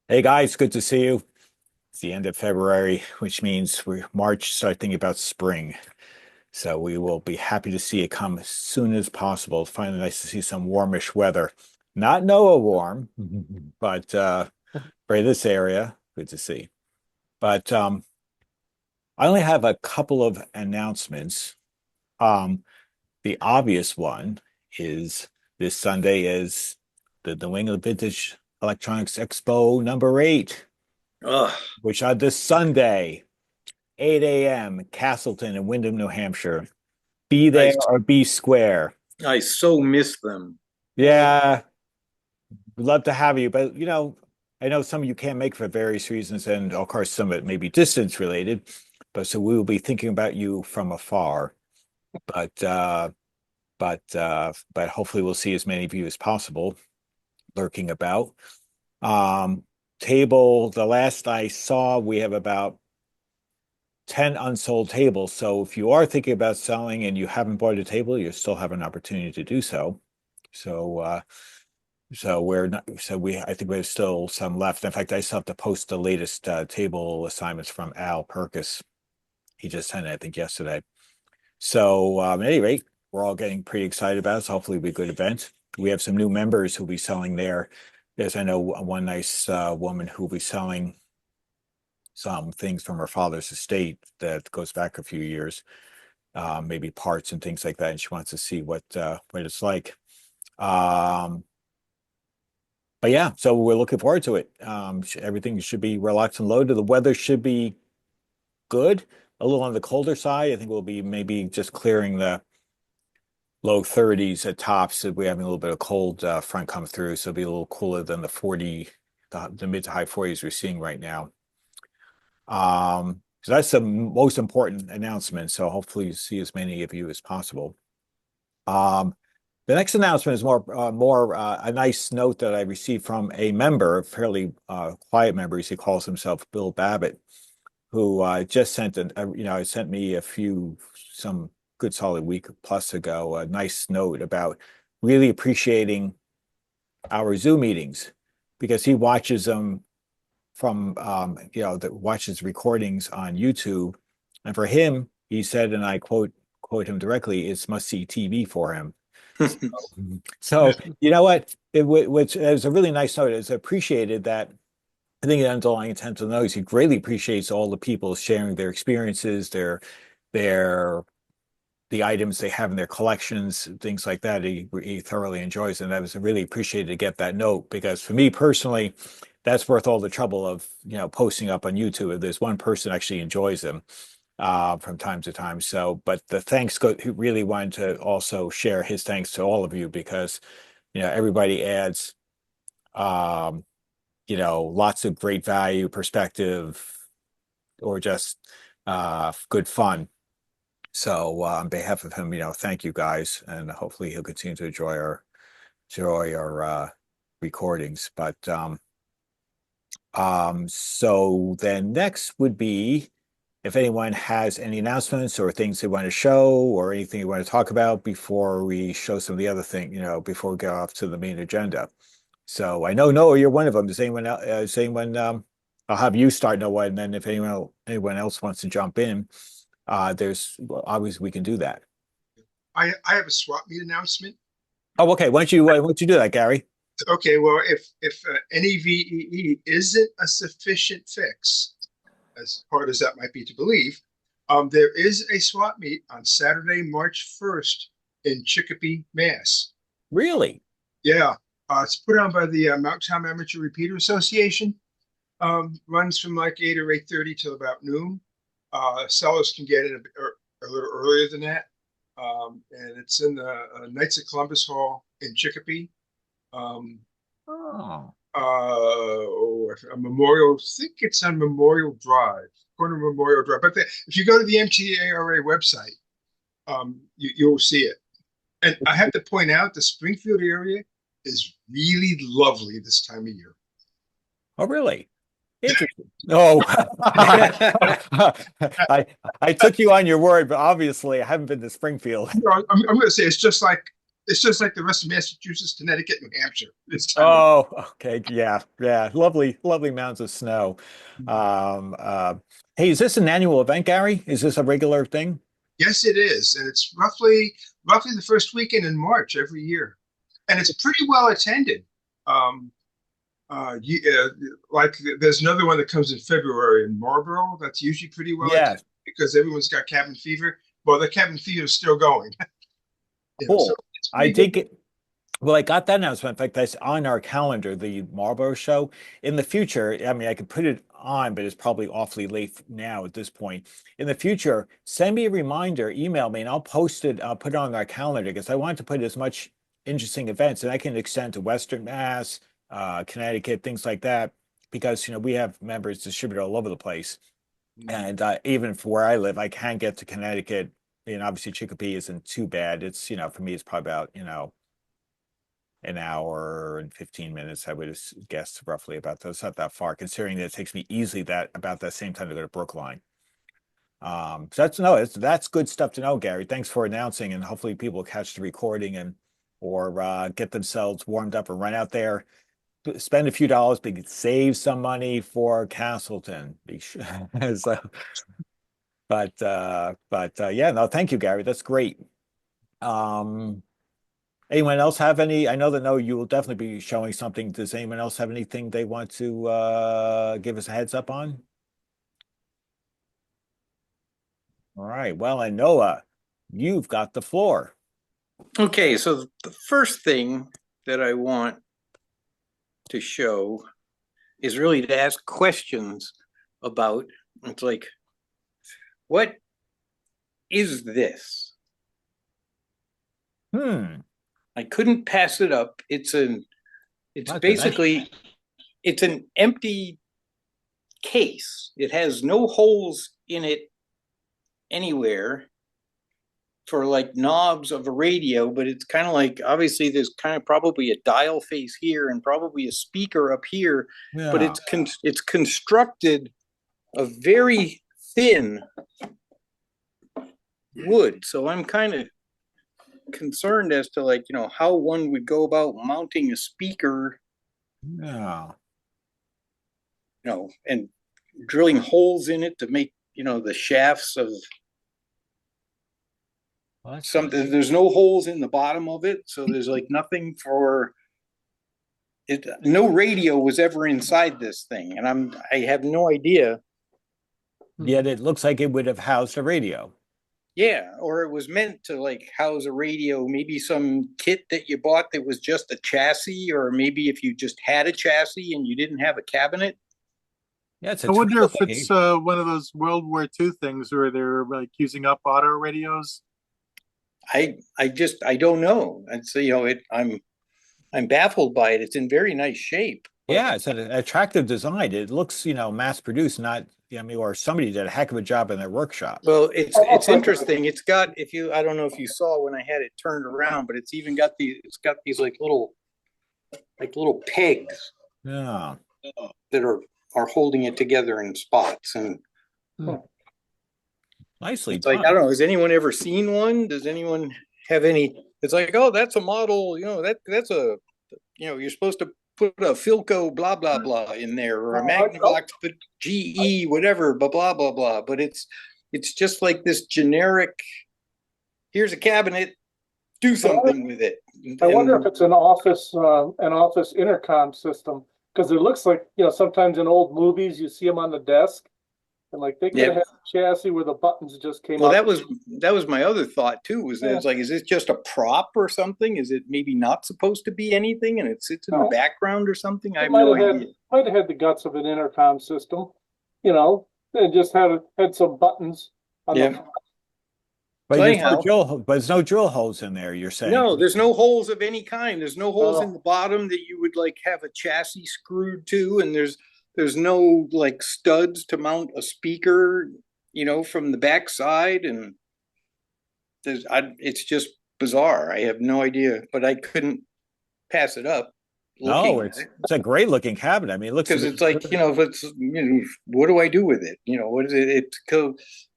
Hey guys, good to see you. It's the end of February, which means we March start thinking about spring. So we will be happy to see it come as soon as possible. It's finally nice to see some warmish weather. Not NOAA warm, but for this area, good to see. But I only have a couple of announcements. Um, the obvious one is this Sunday is the New England Vintage Electronics Expo #8, Ugh, which on this Sunday, 8 a.m., Castleton in Windham, New Hampshire. Be I there or be square. I so miss them. Oh, Yeah, we'd love to have you, but I know some of you can't make for various reasons, and of course, some of it may be distance related. But so we will be thinking about you from afar. But but hopefully we'll see as many of you as possible lurking about. Um, Table, the last I saw, we have about 10 unsold tables. So if you are thinking about selling and you haven't bought a table, you still have an opportunity to do so. So so we're not so we I think we have still some left. In fact, I still have to post the latest table assignments from Al Perkis. He just sent it, I think, yesterday. So at any rate, we're all getting pretty excited about it. So hopefully it'll be a good event. We have some new members who'll be selling there. There's, I know, one nice woman who'll be selling some things from her father's estate that goes back a few years, maybe parts and things like that, and she wants to see what it's like. Um, but yeah, so we're looking forward to it. Everything should be relaxed and loaded. The weather should be good, a little on the colder side. I think we'll be maybe just clearing the low 30s at tops. We're having a little bit of cold front come through, so it'll be a little cooler than the mid to high 40s we're seeing right now. So that's the most important announcement. So hopefully you see as many of you as possible. Um, the next announcement is more a nice note that I received from a member, a fairly quiet member. He calls himself Bill Babbitt, who just sent me some good solid week plus ago, a nice note about really appreciating our Zoom meetings because he watches them from that watches recordings on YouTube, and for him, he said, and I quote him directly, it's must see TV for him. So, so you know what? Which is a really nice note. It's appreciated that I think the underlying intent of the note is he greatly appreciates all the people sharing their experiences, their the items they have in their collections, things like that. He thoroughly enjoys, and I was really appreciated to get that note because for me personally, that's worth all the trouble of posting up on YouTube. If there's one person actually enjoys them from time to time. So, but the thanks go. He really wanted to also share his thanks to all of you because everybody adds um, lots of great value, perspective, or just good fun. So on behalf of him, thank you guys, and hopefully he'll continue to enjoy our recordings. But so then next would be if anyone has any announcements or things they want to show or anything you want to talk about before we show some of the other thing, before we go off to the main agenda. So I know Noah, you're one of them. Does anyone else, I'll have you start, Noah, and then if anyone else wants to jump in, there's well, obviously we can do that. I have a swap meet announcement. Oh, okay. Why don't you do that, Gary? Okay, well, if NEVEE isn't a sufficient fix, as hard as that might be to believe, there is a swap meet on Saturday, March 1st in Chicopee, Mass. Really? Yeah, it's put on by the Mountain Amateur Repeater Association. Runs from like 8 or 8:30 till about noon. Sellers can get in a little earlier than that. And it's in the Knights of Columbus Hall in Chicopee. Um, Oh, a Memorial, I think it's on Memorial Drive, corner of Memorial Drive. But if you go to the MTARA website, you'll see it. And I have to point out the Springfield area is really lovely this time of year. oh, really? Interesting. Oh, I took you on your word, but obviously I haven't been to Springfield. I'm going to say it's just like It's just like the rest of Massachusetts, Connecticut, New Hampshire. This time of Oh, okay. Yeah, yeah. Lovely, lovely mounds of snow. Um, uh, hey, is this an annual event, Gary? Is this a regular thing? Yes, it is, and it's roughly the first weekend in March every year, and it's pretty well attended. Um, you, like there's another one that comes in February in Marlborough. That's usually pretty well Yeah, attended because everyone's got cabin fever. Well, the cabin fever is still going. So cool. it's I pretty good. did get, well, I got that announcement. In fact, that's on our calendar, the Marlboro show. In the future, I mean, I could put it on, but it's probably awfully late now at this point. In the future, send me a reminder, email me, and I'll post it, I'll put it on our calendar because I want to put as much interesting events, and I can extend to Western Mass, Connecticut, things like that, because, we have members distributed all over the place. And even for where I live, I can get to Connecticut. And obviously Chicopee isn't too bad. It's, for me, it's probably about, an hour and 15 minutes, I would have guessed roughly about that. It's not that far, considering that it takes me easily that about that same time to go to Brookline. So that's no, that's good stuff to know, Gary. Thanks for announcing, and hopefully people will catch the recording and or get themselves warmed up and run out there, spend a few dollars, but save some money for Castleton. So, but yeah, no, thank you, Gary. That's great. Um, Anyone else have any? I know that no, you will definitely be showing something. Does anyone else have anything they want to give us a heads up on? All right. Well, and Noah, you've got the floor. Okay, so the first thing that I want to show is really to ask questions about. It's like, what is this? I couldn't pass it up. It's That's basically it's an empty case. It has no holes in it anywhere for like knobs of a radio, but it's kind of like, obviously there's kind of probably a dial face here and probably a speaker up here, but Yeah. it's constructed of very thin wood. So I'm kind of concerned as to, like, how one would go about mounting a speaker, Yeah. and drilling holes in it to make, the shafts of Well, that's something. nice. There's no holes in the bottom of it, so there's like nothing for it. No radio was ever inside this thing, and I have no idea. Yet it looks like it would have housed a radio. Yeah, or it was meant to like house a radio, maybe some kit that you bought that was just a chassis, or maybe if you just had a chassis and you didn't have a cabinet. Yeah, it's I wonder if it's one of those World War II things where they're like using up auto radios. I don't know. And so, I'm baffled by it. It's in very nice shape. Yeah, it's an attractive design. It looks, mass produced, not, or somebody did a heck of a job in their workshop. Well, it's interesting. It's got, I don't know if you saw when I had it turned around, but it's got these like little pegs Yeah. that are holding it together in spots. And Nicely it's like, done. I don't know, has anyone ever seen one? Does anyone have any? It's like, oh, that's a model, that's a, you're supposed to put a Philco blah blah blah in there, or a Magnavox GE whatever blah blah blah blah. But it's just like this generic. Here's a cabinet. Do something with it. I wonder if it's an office intercom system, because it looks like, sometimes in old movies you see them on the desk, and like they could have had a chassis where the buttons just came Well, up. that was my other thought too. Was that it's like, is this just a prop or something? Is it maybe not supposed to be anything, and it sits in the background or something? I have no idea. Might have had the guts of an intercom system, and just had some buttons on the front. But So there's anyhow, there's no drill holes in there, you're saying? No, there's no holes of any kind. There's no holes in the bottom that you would like have a chassis screwed to, and there's no like studs to mount a speaker, from the backside, and it's just bizarre. I have no idea, but I couldn't pass it up. No, it's a great looking cabinet. I mean, it looks, because it's like, if it's, what do I do with it? What is it? It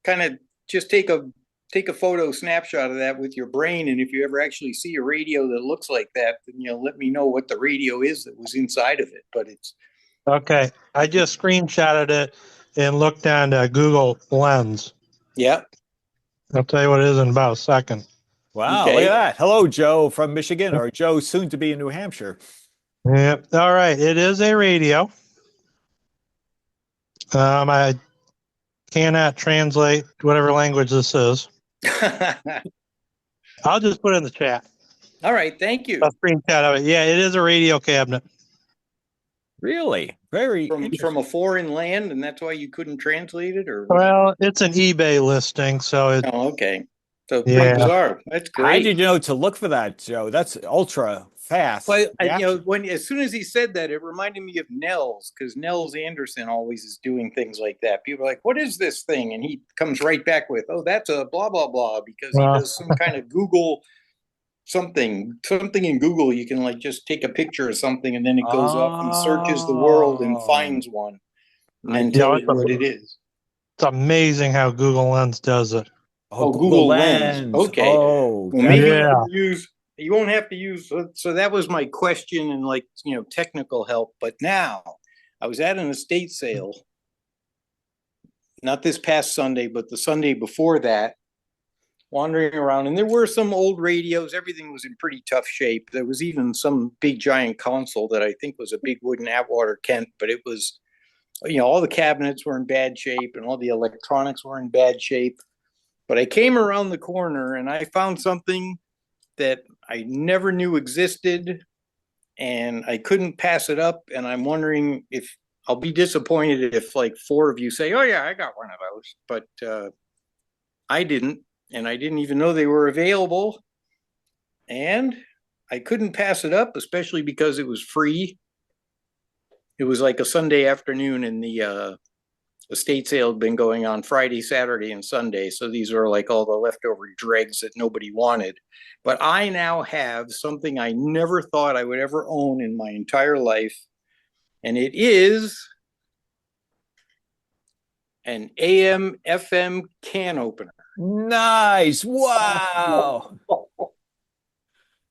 kind of just take a take a photo snapshot of that with your brain, and if you ever actually see a radio that looks like that, then let me know what the radio is that was inside of it. But it's Okay, I just screenshotted it and looked on Google Lens. yeah. I'll tell you what it is in about a second. Wow, Okay. look at that. Hello, Joe from Michigan, or Joe soon to be in New Hampshire. Yep. All right, it is a radio. I cannot translate whatever language this is. I'll just put it in the chat. All right, thank you. A screenshot of it. Yeah, it is a radio cabinet. Really? Very From interesting. a foreign land, and that's why you couldn't translate it, or Well, it's an eBay listing, so it. oh, okay. So Yeah. bizarre. That's How great. did you know to look for that, Joe? That's ultra fast. But Yeah. as soon as he said that, it reminded me of Nels, because Nels Anderson always is doing things like that. People are like, "What is this thing?" And he comes right back with, "Oh, that's a blah blah blah," because he does some kind of Google something in Google. You can like just take a picture of something, and then it goes off and searches the world and Oh. finds one, and then Yeah, tells you what it is. It's amazing how Google Lens does it. Oh, Google Lens. Okay. Oh, Well, maybe Yeah. you won't have to use. So that was my question and like, technical help. But now I was at an estate sale, not this past Sunday, but the Sunday before that, wandering around, and there were some old radios. Everything was in pretty tough shape. There was even some big giant console that I think was a big wooden Atwater Kent, but it was, all the cabinets were in bad shape and all the electronics were in bad shape. But I came around the corner and I found something that I never knew existed, and I couldn't pass it up. And I'm wondering if I'll be disappointed if like 4 of you say, "Oh yeah, I got one of those," but I didn't, and I didn't even know they were available. And I couldn't pass it up, especially because it was free. It was like a Sunday afternoon, and the estate sale had been going on Friday, Saturday, and Sunday. So these are like all the leftover dregs that nobody wanted. But I now have something I never thought I would ever own in my entire life. And it is an AM FM can opener. nice. Wow.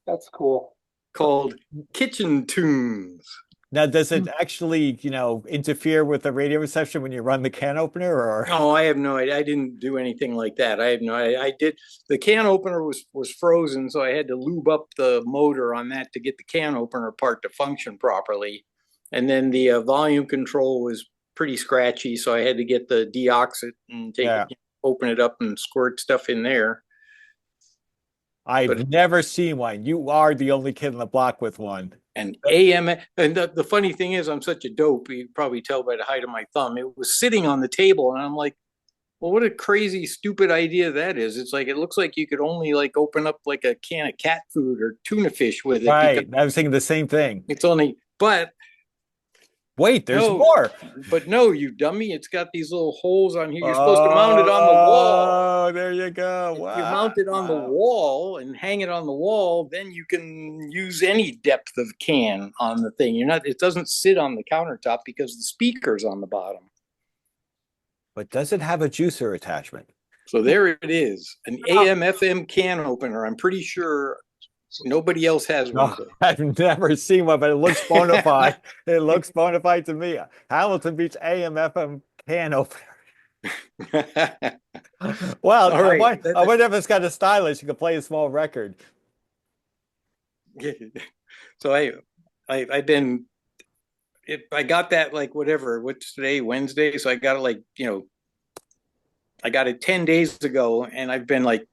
That's cool. Called Kitchen Tunes. Now, does it actually, interfere with the radio reception when you run the can opener, or? No, I have no idea. I didn't do anything like that. I have no idea. I did. The can opener was frozen, so I had to lube up the motor on that to get the can opener part to function properly. And then the volume control was pretty scratchy, so I had to get the deoxit and open it up and squirt stuff in there. I've never seen one. You are the only kid on the block with one. And AM, and the funny thing is, I'm such a dope. You can probably tell by the height of my thumb. It was sitting on the table, and I'm like, well, what a crazy, stupid idea that is. It's like, it looks like you could only like open up like a can of cat food or tuna fish with it. Right. I was thinking the same thing. It's only, but wait, there's no, more. But no, you dummy. It's got these little holes on here. You're supposed to mount it on the wall. Oh, there you go. Wow. If you mount it on the wall and hang it on the wall, then you can use any depth of can on the thing. It doesn't sit on the countertop because the speaker's on the bottom. But does it have a juicer attachment? So there it is, an AM FM can opener. I'm pretty sure nobody else has one. No, I've never seen one, but it looks bona fide. It looks bona fide to me. Hamilton Beach AM FM can opener. Well, All right. I wonder if it's got a stylus. You can play a small record. So I've been. I got that like whatever. What's today? Wednesday. So I got it like I got it 10 days ago, and I've been like,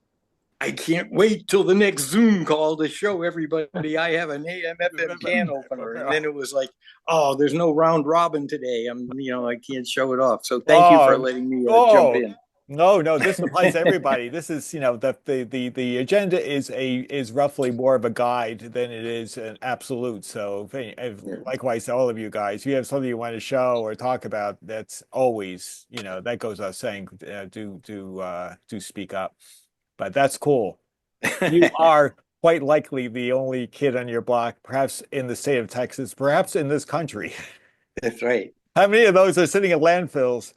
I can't wait till the next Zoom call to show everybody I have an AM FM can opener. And then it was like, oh, there's no round robin today. I can't show it off. So thank you for letting me jump in. No, this applies to everybody. This is, the agenda is roughly more of a guide than it is an absolute. So likewise to all of you guys, if you have something you want to show or talk about, that's always, that goes without saying, do speak up. But that's cool. You are quite likely the only kid on your block, perhaps in the state of Texas, perhaps in this country. That's right. How many of those are sitting in landfills?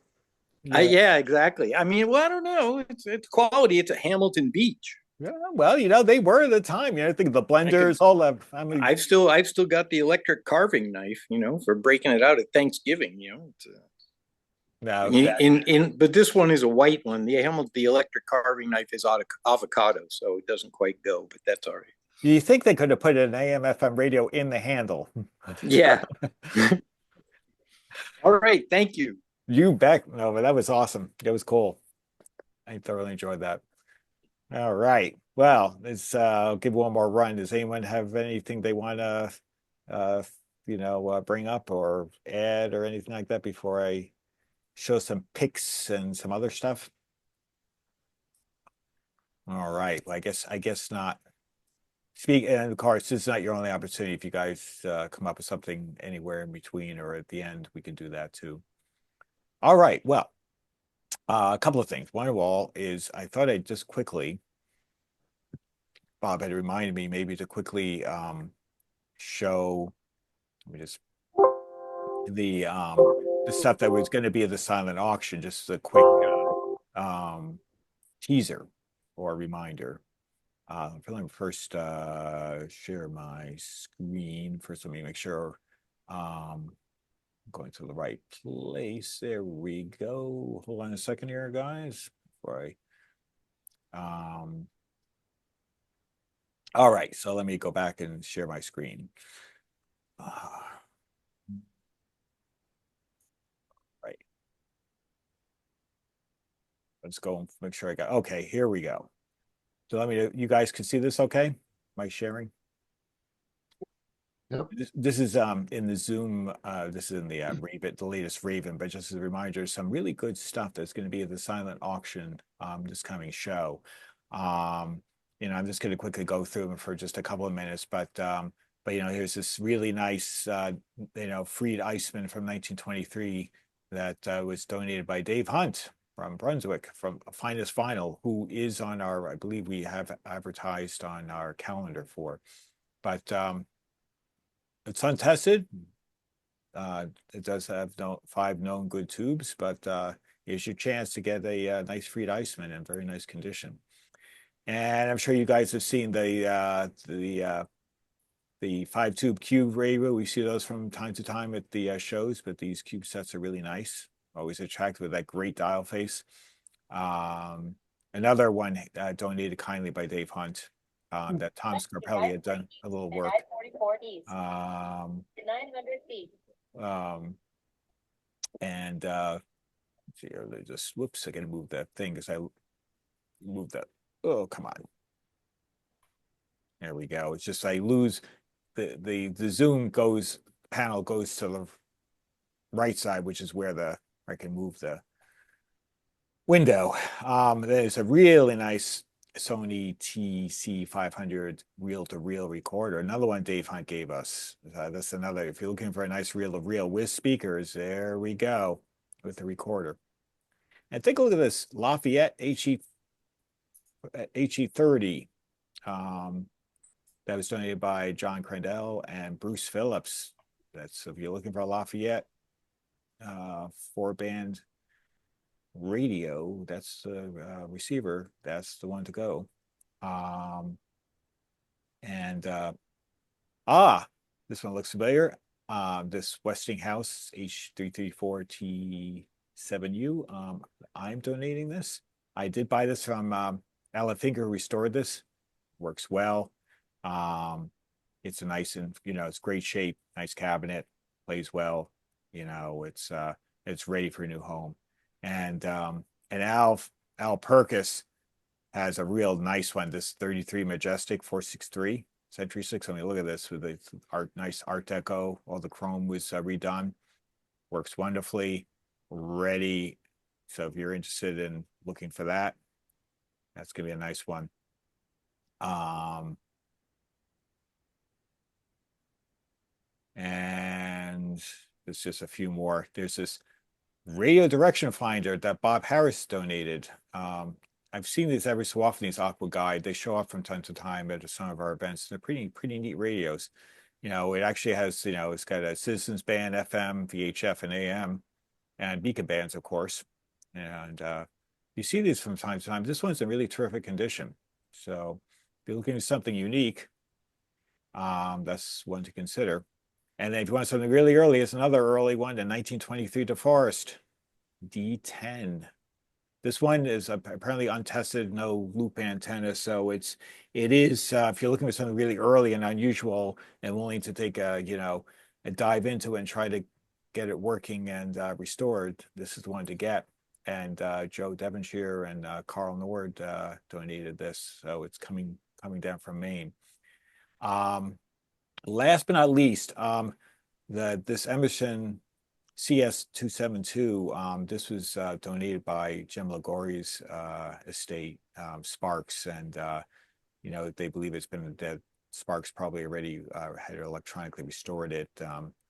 Yeah, exactly. I mean, well, I don't know. It's quality. It's at Hamilton Beach. Yeah, well, they were at the time. I think the blenders, all that. I mean, I've still got the electric carving knife, for breaking it out at Thanksgiving. no, But this one is a white one. The electric carving knife is avocado, so it doesn't quite go, but that's all right. you think they could have put an AM/FM radio in the handle? Yeah. All right. Thank you. You bet. No, but that was awesome. That was cool. I thoroughly enjoyed that. All right. Well, I'll give one more run. Does anyone have anything they want to, bring up or add or anything like that before I show some pics and some other stuff? All right. Well, I guess not. And of course, this is not your only opportunity. If you guys come up with something anywhere in between or at the end, we can do that too. All right. Well, a couple of things. One of all is I thought I'd just quickly, Bob had reminded me maybe to quickly show, let me just, the stuff that was going to be at the silent auction, just a quick teaser or reminder. Let me first share my screen. First, let me make sure I'm going to the right place. There we go. Hold on a second here, guys. Before all right, so let me go back and share my screen. Right. Let's go and make sure I got, okay, here we go. So you guys can see this okay? Am I sharing? Yep. This is in the Zoom, this is in the Raven, the latest Raven, but just as a reminder, some really good stuff that's going to be at the silent auction this coming show. I'm just going to quickly go through them for just a couple of minutes, but here's this really nice freed Iceman from 1923 that was donated by Dave Hunt from Brunswick, from Finest Vinyl, who is on I believe we have advertised on our calendar for, but it's untested. It does have 5 known good tubes, but here's your chance to get a nice freed Iceman in very nice condition. And I'm sure you guys have seen the 5-tube cube radio. We see those from time to time at the shows, but these cube sets are really nice. Always attractive with that great dial face. Another one donated kindly by Dave Hunt that Tom Scarpelli had done a little work. 900 feet. And let's see here, whoops, I gotta move that thing because I moved that. Oh, come on. There we go. It's just I lose the zoom panel goes to the right side, which is where I can move the window. There's a really nice Sony TC500 reel-to-reel recorder. Another one Dave Hunt gave us. That's another. If you're looking for a nice reel-to-reel with speakers, there we go with the recorder. And take a look at this Lafayette HE30 that was donated by John Crandell and Bruce Phillips. That's if you're looking for a Lafayette 4-band radio, that's the receiver, that's the one to go. This one looks familiar. This Westinghouse H334T7U. I'm donating this. I did buy this from Alan Finger, who restored this. Works well. It's a nice and it's great shape, nice cabinet, plays well. It's ready for a new home. And Al Perkis has a real nice one, this 33 Majestic 463 Century 6. I mean, look at this with the nice Art Deco. All the chrome was redone. Works wonderfully. Ready. So if you're interested in looking for that, that's gonna be a nice one. And there's just a few more. There's this radio direction finder that Bob Harris donated. I've seen these every so often, these Aqua Guide. They show up from time to time at some of our events. They're pretty neat radios. It actually has, it's got a Citizens band, FM, VHF, and AM, and beacon bands, of course. And you see these from time to time. This one's in really terrific condition. So if you're looking at something unique, that's one to consider. And then if you want something really early, it's another early one, the 1923 DeForest D10. This one is apparently untested, no loop antenna. So it is, if you're looking for something really early and unusual and willing to take a dive into it and try to get it working and restored, this is the one to get. And Joe Devonshire and Carl Nord donated this. So it's coming down from Maine. Last but not least, this Emerson CS272, this was donated by Jim Ligori's estate, Sparks, and they believe it's been dead. Sparks probably already had electronically restored it.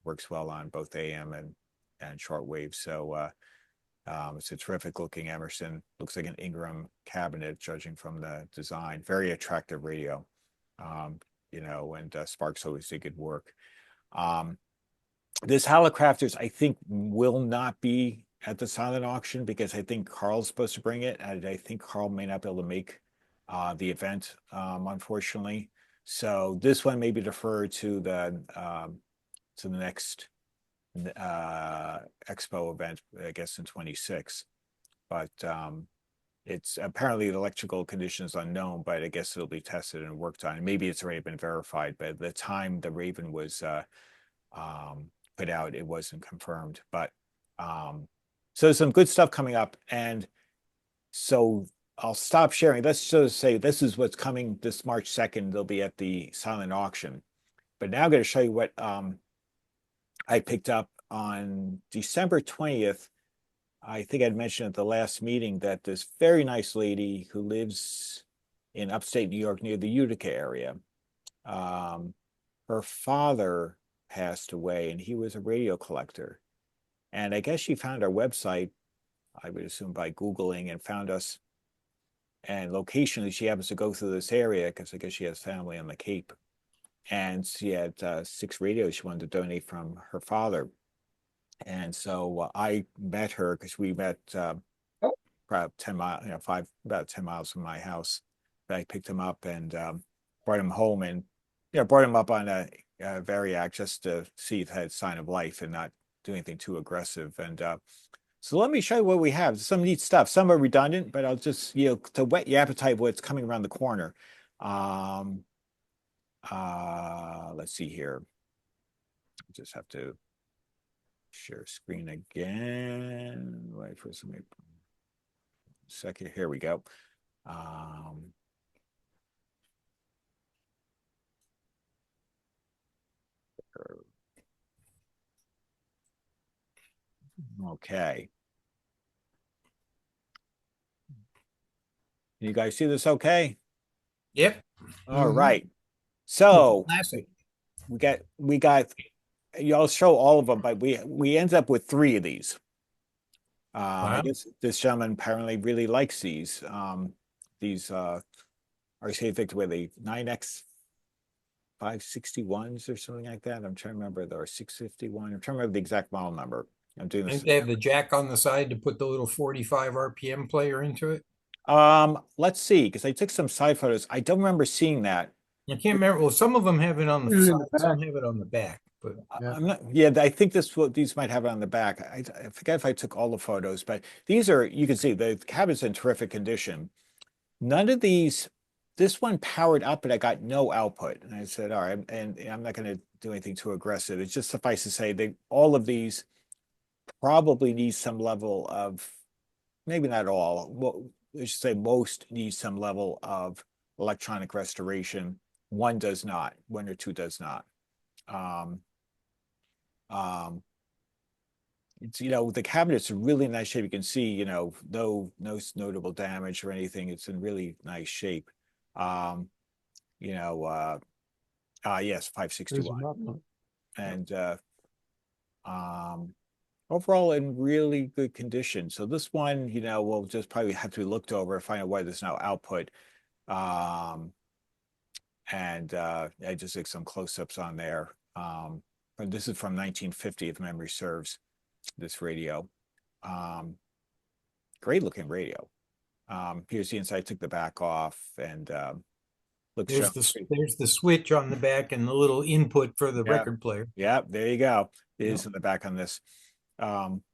Works well on both AM and shortwave. So it's a terrific looking Emerson. Looks like an Ingram cabinet, judging from the design. Very attractive radio. And Sparks always did good work. This Hallicrafters, I think, will not be at the silent auction because I think Carl's supposed to bring it, and I think Carl may not be able to make the event, unfortunately. So this one may be deferred to the next expo event, I guess in 26. But it's apparently the electrical condition is unknown, but I guess it'll be tested and worked on. Maybe it's already been verified, but at the time the Raven was put out, it wasn't confirmed. But so some good stuff coming up. And so I'll stop sharing. Let's just say this is what's coming this March 2nd. They'll be at the silent auction. But now I'm going to show you what I picked up on December 20th. I think I'd mentioned at the last meeting that this very nice lady who lives in upstate New York near the Utica area, her father passed away and he was a radio collector. And I guess she found our website, I would assume by Googling, and found us. And locationally, she happens to go through this area because I guess she has family on the Cape. And she had 6 radios she wanted to donate from her father. And so I met her because we met about 10 miles, about 10 miles from my house. I picked him up and brought him home, and brought him up on a Variac just to see if it had sign of life and not do anything too aggressive. And so let me show you what we have. Some neat stuff. Some are redundant, but I'll just to whet your appetite what's coming around the corner. Let's see here. Just have to share screen again. Wait for some second. Here we go. Okay. You guys see this okay? Yep. All right. So Classic. we got y'all show all of them, but we end up with 3 of these. I guess this gentleman apparently really likes these. These RCA Victor, were they 9X 561s or something like that? I'm trying to remember. Or 651. I'm trying to remember the exact model number. I'm doing I this. think they have the jack on the side to put the little 45 RPM player into it. Let's see, because I took some side photos. I don't remember seeing that. I can't remember. Well, some of them have it on the Usually in side, the some back. have it on the back. But Yeah. I'm not. Yeah, I think these might have it on the back. I forget if I took all the photos, but these are. You can see the cabinet's in terrific condition. None of these. This one powered up, but I got no output. And I said, all right, and I'm not going to do anything too aggressive. It's just suffice to say all of these probably need some level of, maybe not all. Well, I should say most need some level of electronic restoration. One does not. 1 or 2 does not. It's the cabinet's in really nice shape. You can see no notable damage or anything. It's in really nice shape. Yes, 561, and overall in really good condition. So this one will just probably have to be looked over, find out why there's no output. And I just took some close-ups on there. But this is from 1950, if memory serves, this radio. great looking radio. Here's the inside, took the back off, and looks There's the switch on the back and the little input for the Yeah. record player. Yeah, there you go. It Yeah. is in the back on this.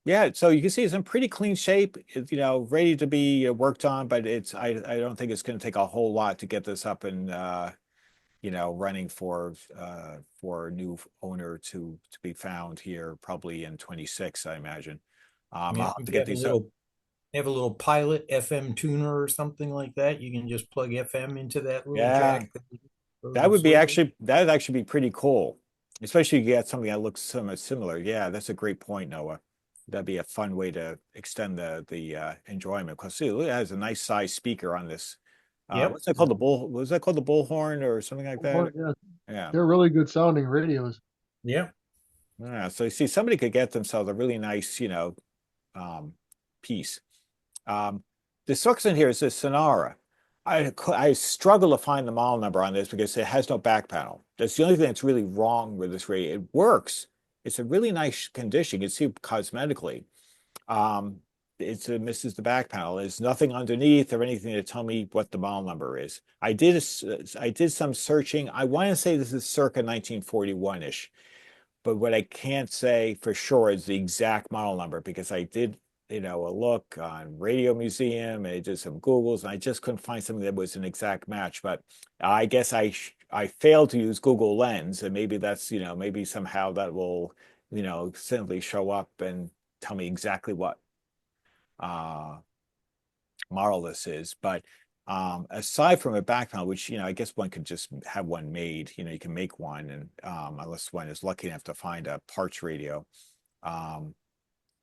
Yeah, so you can see it's in pretty clean shape. It's, you know, ready to be worked on, but I don't think it's going to take a whole lot to get this up and you know, running for a new owner to be found here probably in 26, I imagine. I'll Yeah, have if to you get these up. have a little pilot FM tuner or something like that, you can just plug FM into that little Yeah. jack. That would be actually, that would actually be pretty cool, especially if you get something that looks somewhat similar. Yeah, that's a great point, Noah. That'd be a fun way to extend the enjoyment. Because see, it has a nice size speaker on this. Yep. What's that called? The bull? Was that called the bullhorn or something like that? Yeah, Yeah. they're really good sounding radios. Yeah. Yeah. So you see, somebody could get themselves a really nice, you know, piece. The sucks in here is this Sonara. I struggle to find the model number on this because it has no back panel. That's the only thing that's really wrong with this radio. It works. It's a really nice condition. You can see cosmetically. It misses the back panel. There's nothing underneath or anything to tell me what the model number is. I did some searching. I want to say this is circa 1941-ish, but what I can't say for sure is the exact model number because I did, you know, a look on Radio Museum and I did some Googles and I just couldn't find something that was an exact match. But I guess I failed to use Google Lens, and maybe that's, you know, maybe somehow that will, you know, simply show up and tell me exactly what model this is. But aside from a back panel, which, you know, I guess one could just have one made, you know, you can make one, and unless one is lucky enough to find a parts radio.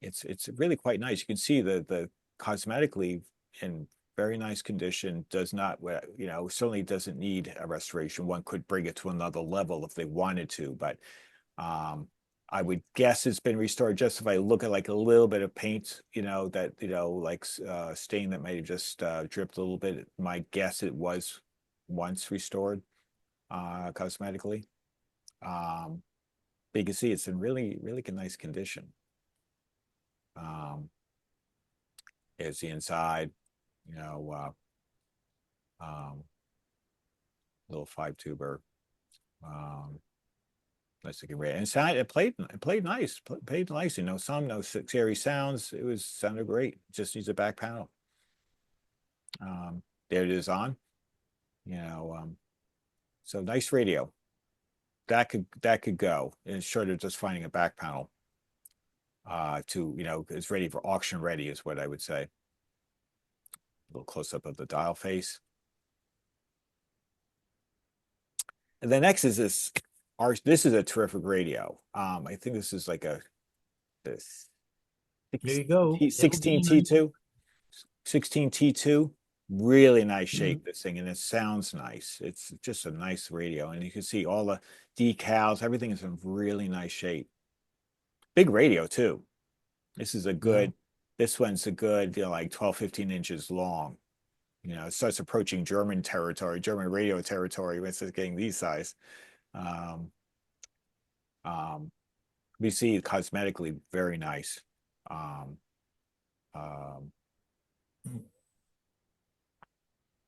It's really quite nice. You can see the cosmetically in very nice condition. Does not, you know, certainly doesn't need a restoration. One could bring it to another level if they wanted to, but I would guess it's been restored just if I look at like a little bit of paint, you know, that, you know, like stain that might have just dripped a little bit. My guess it was once restored cosmetically. But you can see it's in really nice condition. Here's the inside, you know, little 5-tuber, nice looking radio. Inside, it played nice, played nice. You know, no scary sounds. It sounded great. Just needs a back panel. There it is on. You know, so nice radio. That could go. It's short of just finding a back panel. To, you know, it's ready for auction ready is what I would say. A little close up of the dial face. And the next is this. This is a terrific radio. I think this is like this. There you go. 16T2. 16T2. Really nice shape, this thing, and it sounds nice. It's just a nice radio, and you can see all the decals. Everything is in really nice shape. Big radio too. This is a good, this one's a good, you know, like 12, 15 inches long. You know, it starts approaching German territory, German radio territory when it's getting these size. We see cosmetically very nice.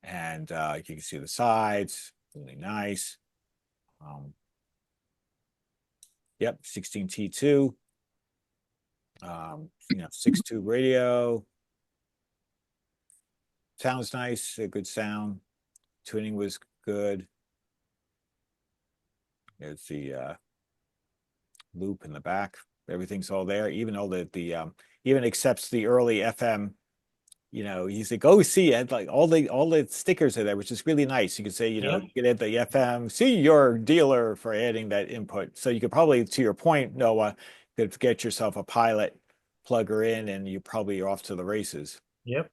And you can see the sides, really nice. Yep, 16T2. You know, 6.2 radio. Sounds nice, a good sound. Tuning was good. There's the loop in the back. Everything's all there. Even all the even accepts the early FM. You know, you say go see it. Like all the stickers are there, which is really nice. You could say, you know, you could add the FM. See your dealer for adding that input. So you could probably, to your point, Noah, could get yourself a pilot, plug her in, and you probably are off to the races. Yep.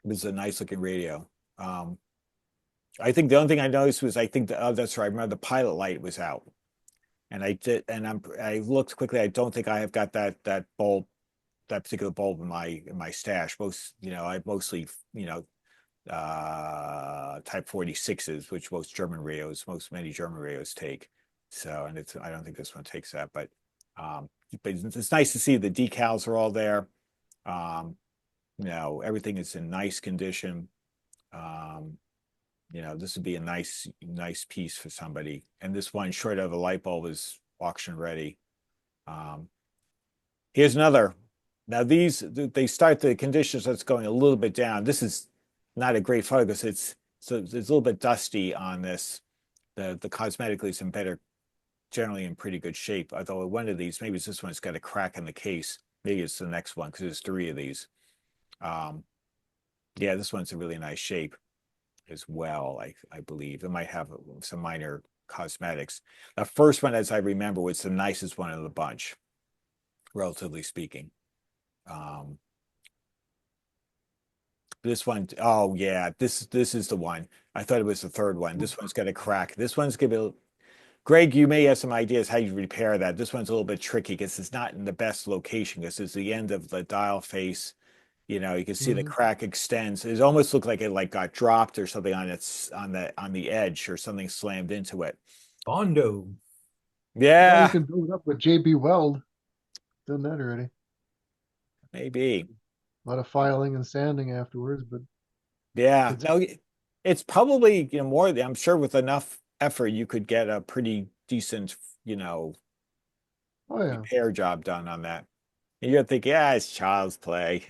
This is a nice looking radio. I think the only thing I noticed was that's right. I remember the pilot light was out, and I looked quickly. I don't think I have got that bulb, that particular bulb in my stash. Most, you know, I mostly, you know, type 46s, which many German radios take. So, and I don't think this one takes that, but it's nice to see the decals are all there. Everything is in nice condition. This would be a nice piece for somebody. And this one, short of a light bulb, is auction ready. Here's another. Now they start the conditions that's going a little bit down. This is not a great photo because it's a little bit dusty on this. The cosmetically is in better, generally in pretty good shape. Although one of these, maybe it's this one's got a crack in the case. Maybe it's the next one because there's 3 of these. Yeah, this one's in really nice shape as well. I believe it might have some minor cosmetics. The first one, as I remember, was the nicest one of the bunch, relatively speaking. This one, oh yeah, this is the one. I thought it was the third one. This one's got a crack. This one's gonna be, Greg, you may have some ideas how you repair that. This one's a little bit tricky because it's not in the best location because it's the end of the dial face. You can see the crack extends. It almost looked like it got dropped or something on the edge, or something slammed into it. Bondo. Well, Yeah, you can build it up with JB Weld. Done that already. maybe. A lot of filing and sanding afterwards, but Yeah, It's- no, it's probably more. I'm sure with enough effort you could get a pretty decent oh yeah. repair job done on that. And you're thinking, yeah, it's child's play.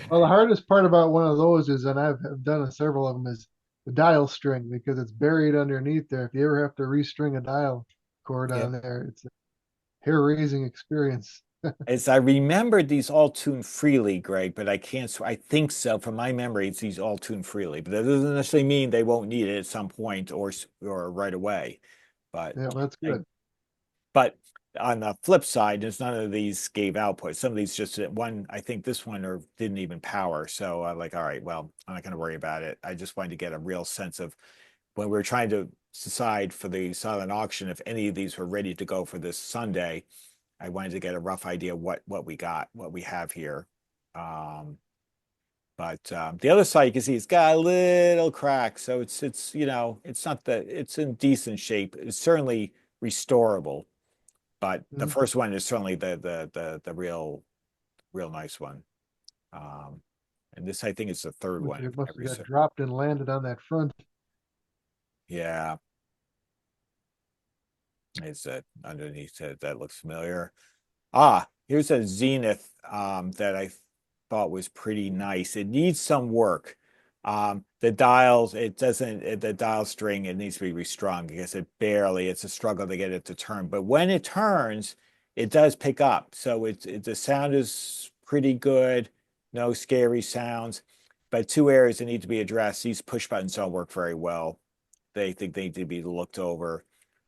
Well, the hardest part about one of those is, and I've done several of them, is the dial string because it's buried underneath there. If you ever have to restring a dial cord Yep. on there, it's a hair-raising experience. As I remembered, these all tune freely, Greg, but I can't. I think so from my memory. It's these all tune freely, but that doesn't necessarily mean they won't need it at some point or right away. But Yeah, that's good. But on the flip side, there's none of these gave output. Some of these just one. I think this one or didn't even power. So I'm like, all right, well, I'm not going to worry about it. I just wanted to get a real sense of when we were trying to decide for the silent auction if any of these were ready to go for this Sunday. I wanted to get a rough idea what we have here. But the other side, you can see it's got a little crack, so it's it's not it's in decent shape. It's certainly restorable, but the Mhm. first one is certainly the real nice one. And this, I think, is the third one. It if must memory have got serves. dropped and landed on that front. Yeah, it's underneath it. That looks familiar. Here's a Zenith that I thought was pretty nice. It needs some work. The dials, the dial string, it needs to be restrung because it's a struggle to get it to turn. But when it turns, it does pick up. So the sound is pretty good. No scary sounds. But 2 areas that need to be addressed. These push buttons don't work very well. They think they need to be looked over.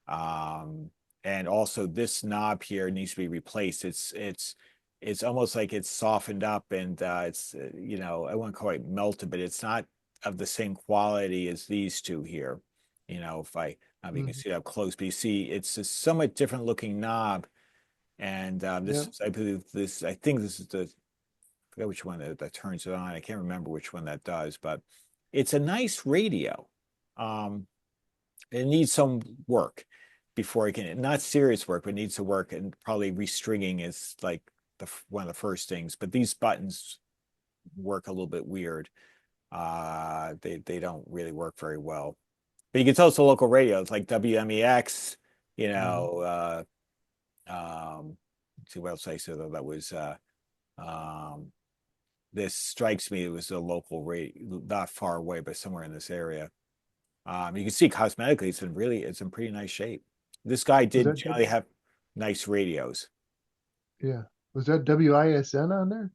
And also this knob here needs to be replaced. It's almost like it's softened up and it's I wouldn't call it melted, but it's not of the same quality as these two here. If you can see it up close, but you see it's a somewhat different looking knob. And I believe I think this is I forget which one that turns it on. I can't remember which one that does, but it's a nice radio. It needs some work before it can, not serious work, but needs to work, and probably restringing is like one of the first things. But these buttons work a little bit weird. They don't really work very well. But you can tell it's a local radio. It's like WMEX, let's see what else I said that was this strikes me it was a local radio, not far away, but somewhere in this area. You can see cosmetically it's in pretty nice shape. This guy did generally have nice radios. Yeah. Was that WISN on there?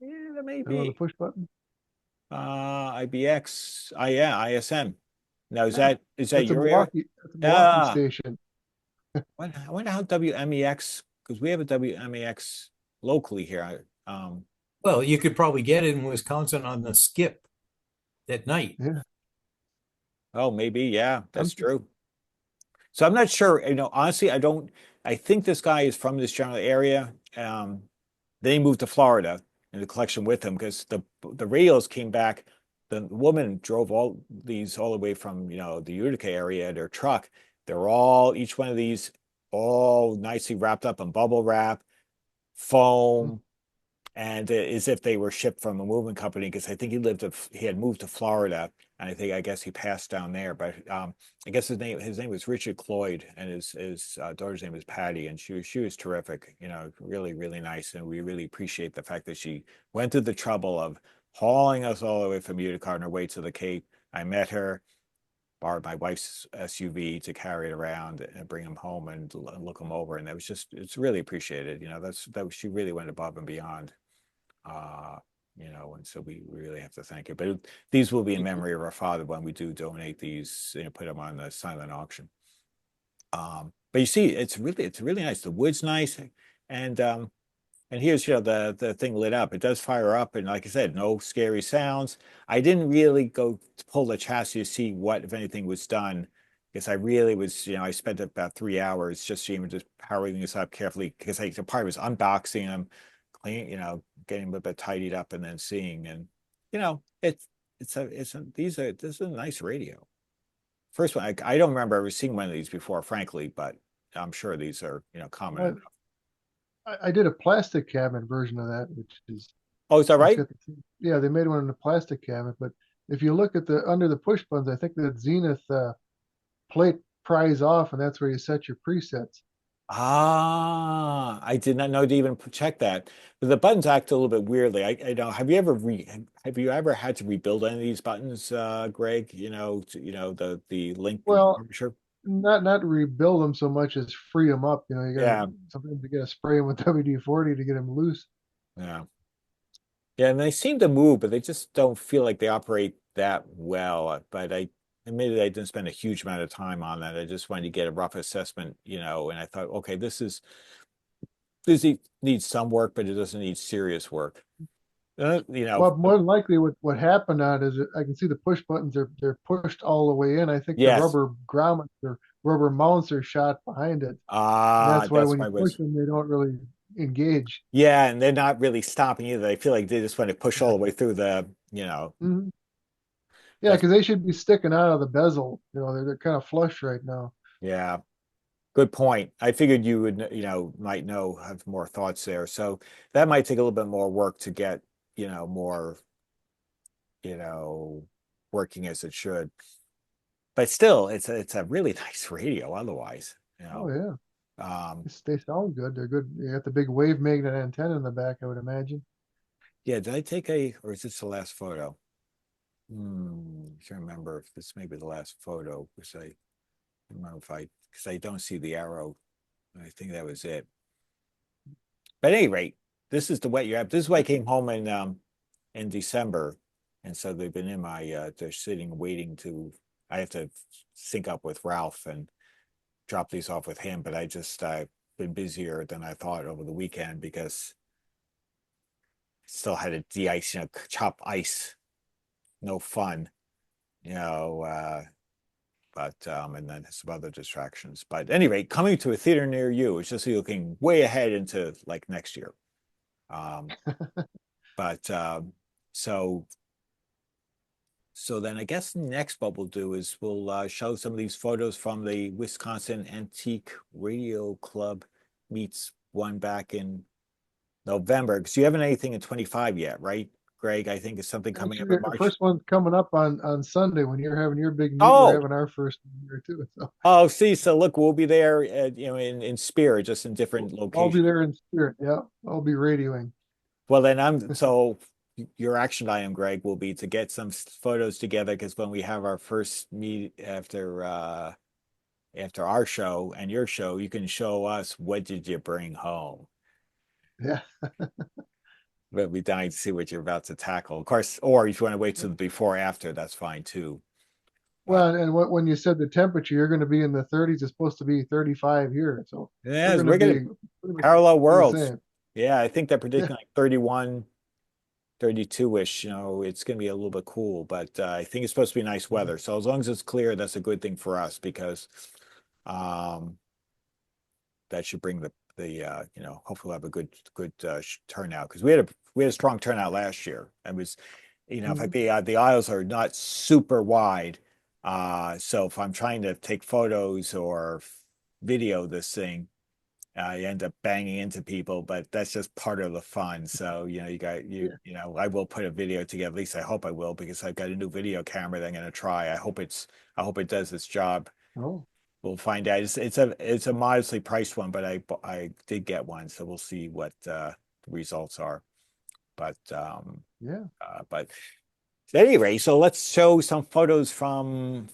Yeah, that may On the be. push button? IBX. Yeah, ISM. Now is that That's a your area? Milwaukee, that's a Milwaukee Ah. station. I wonder how WMEX, because we have a WMEX locally here. Well, you could probably get it in Wisconsin on the skip at night. Yeah. Oh, maybe, yeah, that's true. So I'm not sure, honestly, I think this guy is from this general area. Then he moved to Florida and the collection with him because the radios came back. The woman drove all the way from, the Utica area in her truck. They're each one of these all nicely wrapped up in bubble wrap, foam, and as if they were shipped from a moving company, because I think he had moved to Florida, and I guess he passed down there. But I guess his name was Richard Cloyd, and his daughter's name was Patty, and she was terrific. You know, really really nice, and we really appreciate the fact that she went through the trouble of hauling us all the way from Utica on her way to the Cape. I met her, borrowed my wife's SUV to carry it around and bring him home and look him over, and that was it's really appreciated. You know, she really went above and beyond. Uh, you know, and so we really have to thank her. But these will be in memory of our father when we do donate these, you know, put them on the silent auction. But you see, it's really nice. The wood's nice, and here's, you know, the thing lit up. It does fire up, and like I said, no scary sounds. I didn't really go to pull the chassis to see what, if anything, was done, because I really was, you know, I spent about 3 hours just even just powering this up carefully, because the part was unboxing them, clean, you know, getting them a bit tidied up, and then seeing, and you know, this is a nice radio. First one, I don't remember ever seeing one of these before, frankly, but I'm sure these are, you know, common enough. I did a plastic cabinet version of that, which is Oh, is that right? yeah, they made one in a plastic cabinet, but if you look at the under the push buttons, I think that Zenith plate pries off, and that's where you set your presets. Ah, I did not know to even check that. But the buttons act a little bit weirdly. I know. Have you ever had to rebuild any of these buttons, Greg? You know, the link. Well, Sure. not rebuild them so much as free them up. You know, you gotta Yeah, sometimes you gotta spray them with WD-40 to get them loose. yeah, yeah. And they seem to move, but they just don't feel like they operate that well. But I admitted I didn't spend a huge amount of time on that. I just wanted to get a rough assessment, you know, and I thought, okay, this needs some work, but it doesn't need serious work. You know, Well, more than likely, what happened on it is I can see the push buttons they're pushed all the way in. I think the yes. rubber grommets or rubber mounts are shot behind it, and Ah, that's why that's when why you it push was. them, they don't really engage. Yeah, and they're not really stopping either. They feel like they just want to push all the way through the, you know, Mhm. Yeah, that's because they should be sticking out of the bezel. You know, they're kind of flush right now. yeah, good point. I figured you would, you know, might know, have more thoughts there. So that might take a little bit more work to get, you know, more, you know, working as it should. But still, it's a really nice radio otherwise, you Oh know. yeah, Um, they sound good. They're good. You got the big wave magnet antenna in the back, I would imagine. yeah, did I take or is this the last photo? I can't remember if this may be the last photo, because I don't remember because I don't see the arrow. I think that was it. But at any rate, this is the wet you have. This is why I came home in December, and so they've been in my they're sitting waiting to. I have to sync up with Ralph and drop these off with him, but I've been busier than I thought over the weekend because still had to de-ice, you know, chop ice, no fun, you know. But and then some other distractions. But at any rate, coming to a theater near you is just looking way ahead into like next year. Um, but so then I guess next what we'll do is we'll show some of these photos from the Wisconsin Antique Radio Club meets one back in November, because you haven't anything in 25 yet, right, Greg? I think it's something coming up Actually, in the March. first one's coming up on Sunday when you're having your big meet. We're Oh, having our first here too. So see, so look, we'll be there, you know, in spirit, just in different I'll be locations. there in spirit. Yeah, I'll be radioing. Well, then so your action item, Greg, will be to get some photos together, because when we have our first meet after our show and your show, you can show us what did you bring home. Yeah. We'll be dying to see what you're about to tackle. Of course, or if you want to wait till the before after, that's fine too. Well, and when you said the temperature, you're going to be in the 30s. It's supposed to be 35 here, so Yeah, we're going to we're gonna be pretty much parallel the worlds. same. Yeah, I think they're Yeah. predicting like 31, 32-ish. You know, it's gonna be a little bit cool, but I think it's supposed to be nice weather. So as long as it's clear, that's a good thing for us, because um that should bring you know, hopefully we'll have a good turnout, because we had a strong turnout last year. It was, you know, in fact, the aisles are not super wide. So if I'm trying to take photos or video this thing, you end up banging into people, but that's just part of the fun. So, I will put a video together. At least I hope I will, because I've got a new video camera that I'm going to try. I hope it does its job. Oh, We'll find out. It's a modestly priced one, but I did get one, so we'll see what the results are. But yeah. but at any rate, so let's show some photos from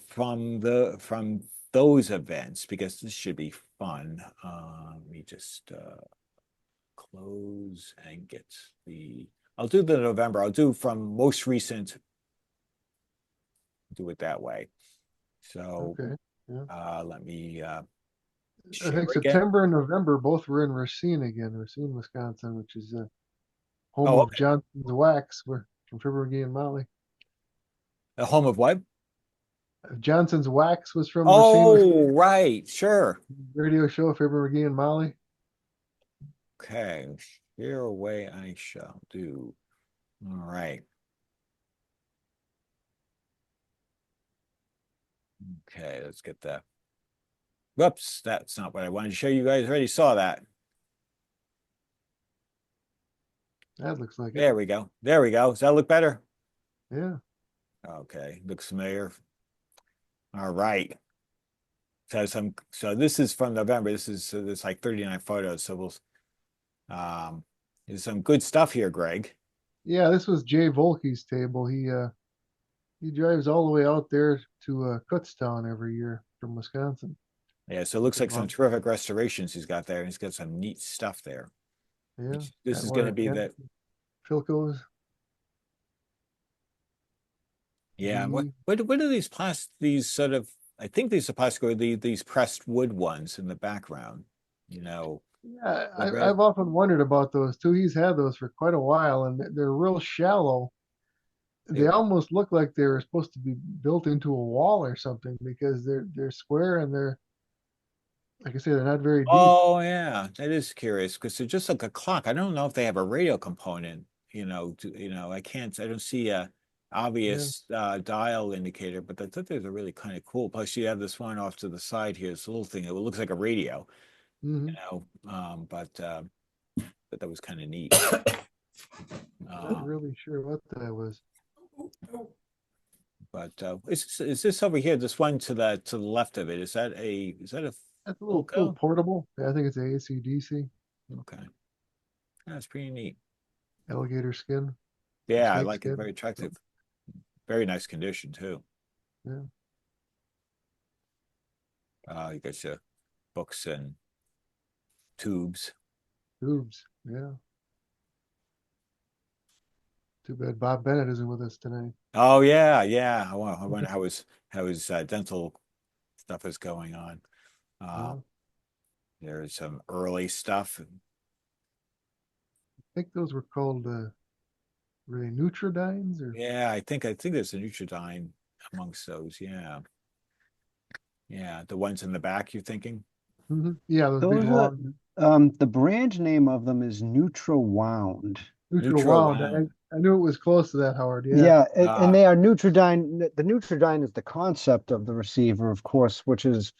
those events, because this should be fun. Let me just close and get I'll do the November. I'll do from most recent. Do it that way. So Okay. Yeah. let me I share think again. September and November both were in Racine again, Racine, Wisconsin, which is home Oh, of Johnson's Wax, where from Fibber McGee and Molly. The home of what? Johnson's Wax was from Racine, Wisconsin. Oh, right, sure. Radio show, Fibber McGee and Molly. Okay, share away I shall do. All right. Okay, let's get that. Whoops, that's not what I wanted to show you guys. Already saw that. That looks like it. There we go. There we go. Does that look better? Yeah. Okay, looks familiar. All right. So this is from November. This like 39 photos. So there's some good stuff here, Greg. Yeah, this was Jay Volke's table. He drives all the way out there to Kutztown every year from Wisconsin. Yeah, so it looks like some terrific restorations he's got there. He's got some neat stuff there. Yeah. This is going to be that. Philco's. Yeah. What are these sort of, I think these are possibly these pressed wood ones in the background, Yeah, I've often wondered about those too. He's had those for quite a while, and they're real shallow. They almost look like they were supposed to be built into a wall or something, because they're square and they're, like I say, they're not very deep. Oh yeah, that is curious, because they're just like a clock. I don't know if they have a radio component. I don't see a obvious dial indicator, but I thought those are really kind of cool. Plus, you have this one off to the side here, this little thing. It looks like a radio. But that was kind of neat. Not really sure what that was. But is this over here? This one to the left of it, is that a That's a little portable. Yeah, I think it's a AC/DC. Okay, that's pretty neat. Alligator skin. Yeah, I Snake like it. skin. Very attractive. Very nice condition too. Yeah. You got your books and tubes. Tubes. Yeah. Too bad Bob Bennett isn't with us tonight. Oh yeah, yeah. I wonder how his dental stuff is going on. There's some early stuff. I think those were called were they Nutridynes or? Yeah, I think there's a Nutridyne amongst those. Yeah. Yeah, the ones in the back, you're thinking? Yeah, those big long. The brand name of them is NutraWound. NutraWound. I knew it was close to that, Howard. Yeah. Yeah, and they are Nutridyne. The Nutridyne is the concept of the receiver, of course, which is,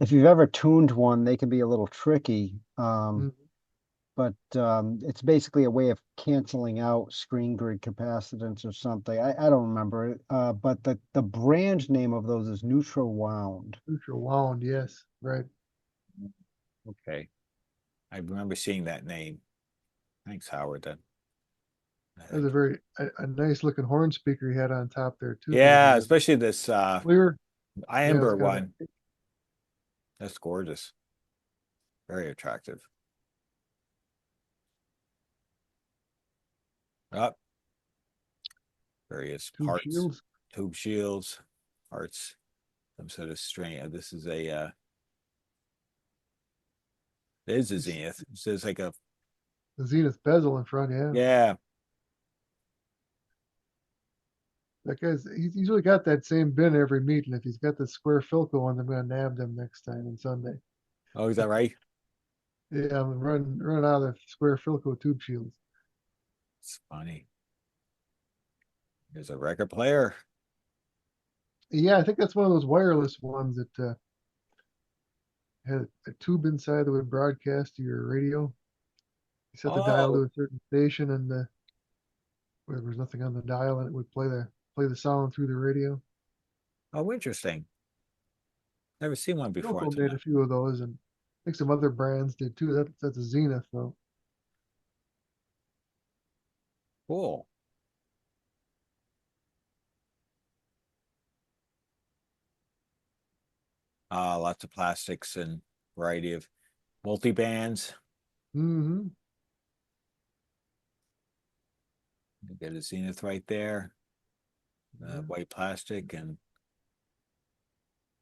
if you've ever tuned one, they can be a little tricky. But it's basically a way of canceling out screen grid capacitance or something. I don't remember it. But the brand name of those is NutraWound. NutraWound, yes, right. Okay. I remember seeing that name. Thanks, Howard. That was a nice looking horn speaker he had on top there too. Yeah, especially this clear amber one. That's gorgeous. Very attractive. Up. Various parts. Tube shields, parts, some sort of strain. This is it is a Zenith. It says like a Zenith bezel in front, yeah. Yeah. That he's usually got that same bin every meeting. If he's got the square Philco one, I'm going to nab them next time on Sunday. Oh, is that right? Yeah, I'm running out of the square Philco tube shields. It's funny. There's a record player. Yeah, I think that's one of those wireless ones that had a tube inside that would broadcast to your radio. You set the dial to Oh, a certain station, and where there was nothing on the dial, and it would play the sound through the radio. oh, interesting. Never seen one before. Philco until made now. a few of those, and I think some other brands did too. That's a Zenith though. Cool. Lots of plastics and variety of multi-bands. Mm-hmm. You get a Zenith right there. Yeah. White plastic and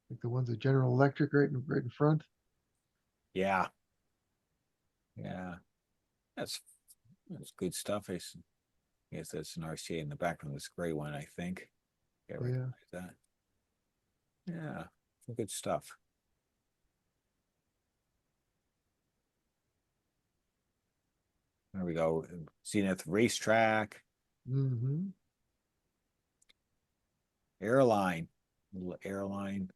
Like the ones at General Electric right in front. yeah. Yeah. That's good stuff. Guess that's an RCA in the background. This gray one, I think. Yeah, Yeah. recognize that. Yeah, some good stuff. There we go. Zenith Racetrack, Mm-hmm. Airline, little airline.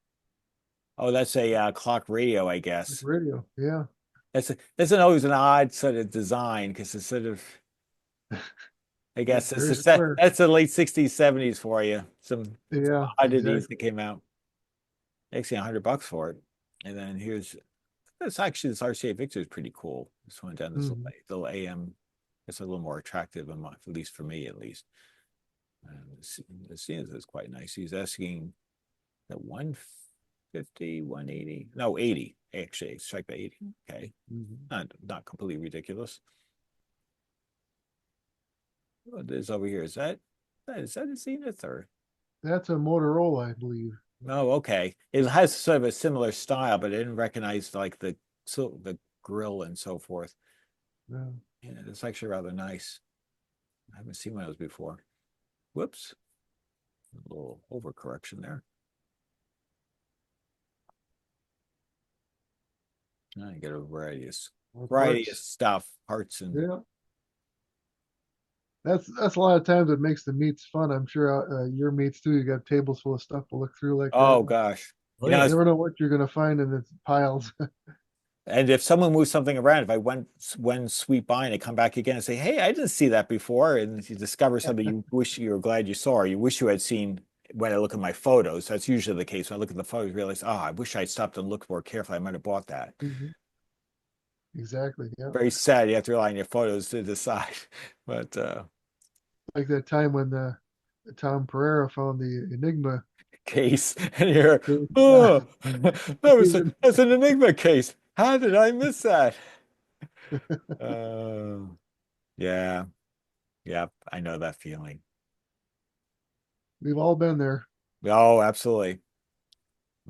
Oh, that's a clock radio, I guess. Radio. Yeah. That's always an odd sort of design because it's sort of, I guess Very it's square. that's the late 60s, 70s for you. Some Yeah. oddities Exactly. that came out. Actually, $100 for it. And then this RCA Victor is pretty cool. This one down this little AM. It's a little more attractive, at least for me, at least. The Zenith is quite nice. He's asking the 150, 180, no 80. Actually, strike the 80. Okay, not completely ridiculous. What is over here? Is that a Zenith or? That's a Motorola, I believe. Oh, okay. It has sort of a similar style, but I didn't recognize like the grill and so forth. Yeah. Yeah, it's actually rather nice. I haven't seen one of those before. Whoops. A little overcorrection there. I get a variety Or of parts. stuff, parts and Yeah. That's a lot of times it makes the meets fun. I'm sure your meets too. You got tables full of stuff to look through like oh that. gosh. Oh, You know, yeah. You never know what you're gonna find in the piles. and if someone moves something around, if I went sweep by and I come back again and say, "Hey, I didn't see that before," and you discover something you wish you were glad you saw, or you wish you had seen when I look at my photos. That's usually the case. When I look at the photos, I realize, oh, I wish I'd stopped and looked more carefully. I might have bought that. Exactly. Yeah. Very sad. You have to rely on your photos to decide. But Like that time when Tom Pereira found the Enigma. case, and you're, case. oh, that's an Enigma case. How did I miss that? Yeah. Yep, I know that feeling. We've all been there. Oh, absolutely.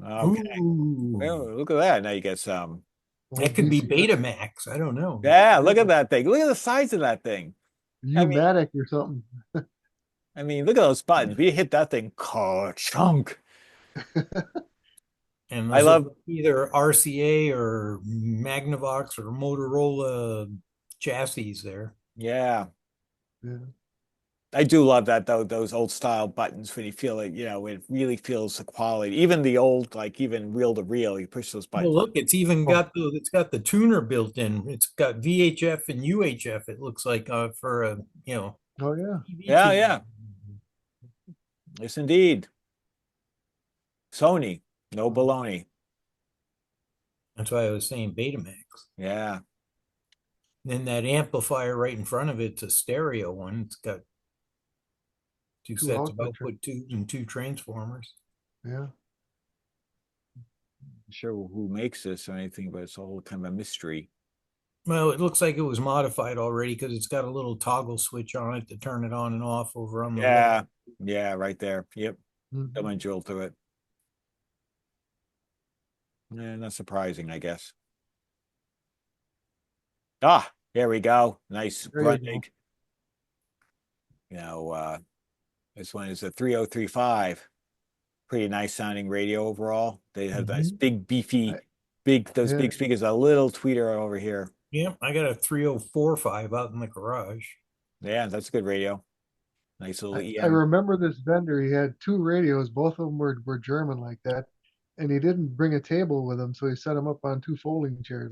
Okay. Ooh, Well, look at that. Now you get some. that could be Betamax. I don't know. Yeah, look at that thing. Look at the size of that thing. Umatic or something. I mean, look at those buttons. If you hit that thing, chunk. And I love either RCA or Magnavox or Motorola chassis there. Yeah. Yeah. I do love that though, those old style buttons when you feel it, it really feels the quality. Even the old, like even reel to reel, you push those buttons. Well, look, it's even got the tuner built in. It's got VHF and UHF. It looks like for a Oh yeah. TV Yeah, tuner. yeah. Yes, indeed. Sony, no baloney. That's why I was saying Betamax. Yeah. Then that amplifier right in front of it's a stereo one. It's got two Two sets of output output tubes and two transformers. Yeah. Not sure who makes this or anything, but it's all kind of a mystery. Well, it looks like it was modified already because it's got a little toggle switch on it to turn it on and off over on the Yeah. left. Yeah, right there. Yep. Someone drilled through it. Yeah, not surprising, I guess. Ah, there we go. Nice There you Grundig. This one is a 3035. Pretty nice sounding radio overall. They have nice big beefy, those big speakers, a little tweeter over here. Yeah, I got a 3045 out in the garage. Yeah, that's a good radio. Nice little I EM. remember this vendor. He had two radios. Both of them were German like that. and he didn't bring a table with him, so he set him up on 2 folding chairs.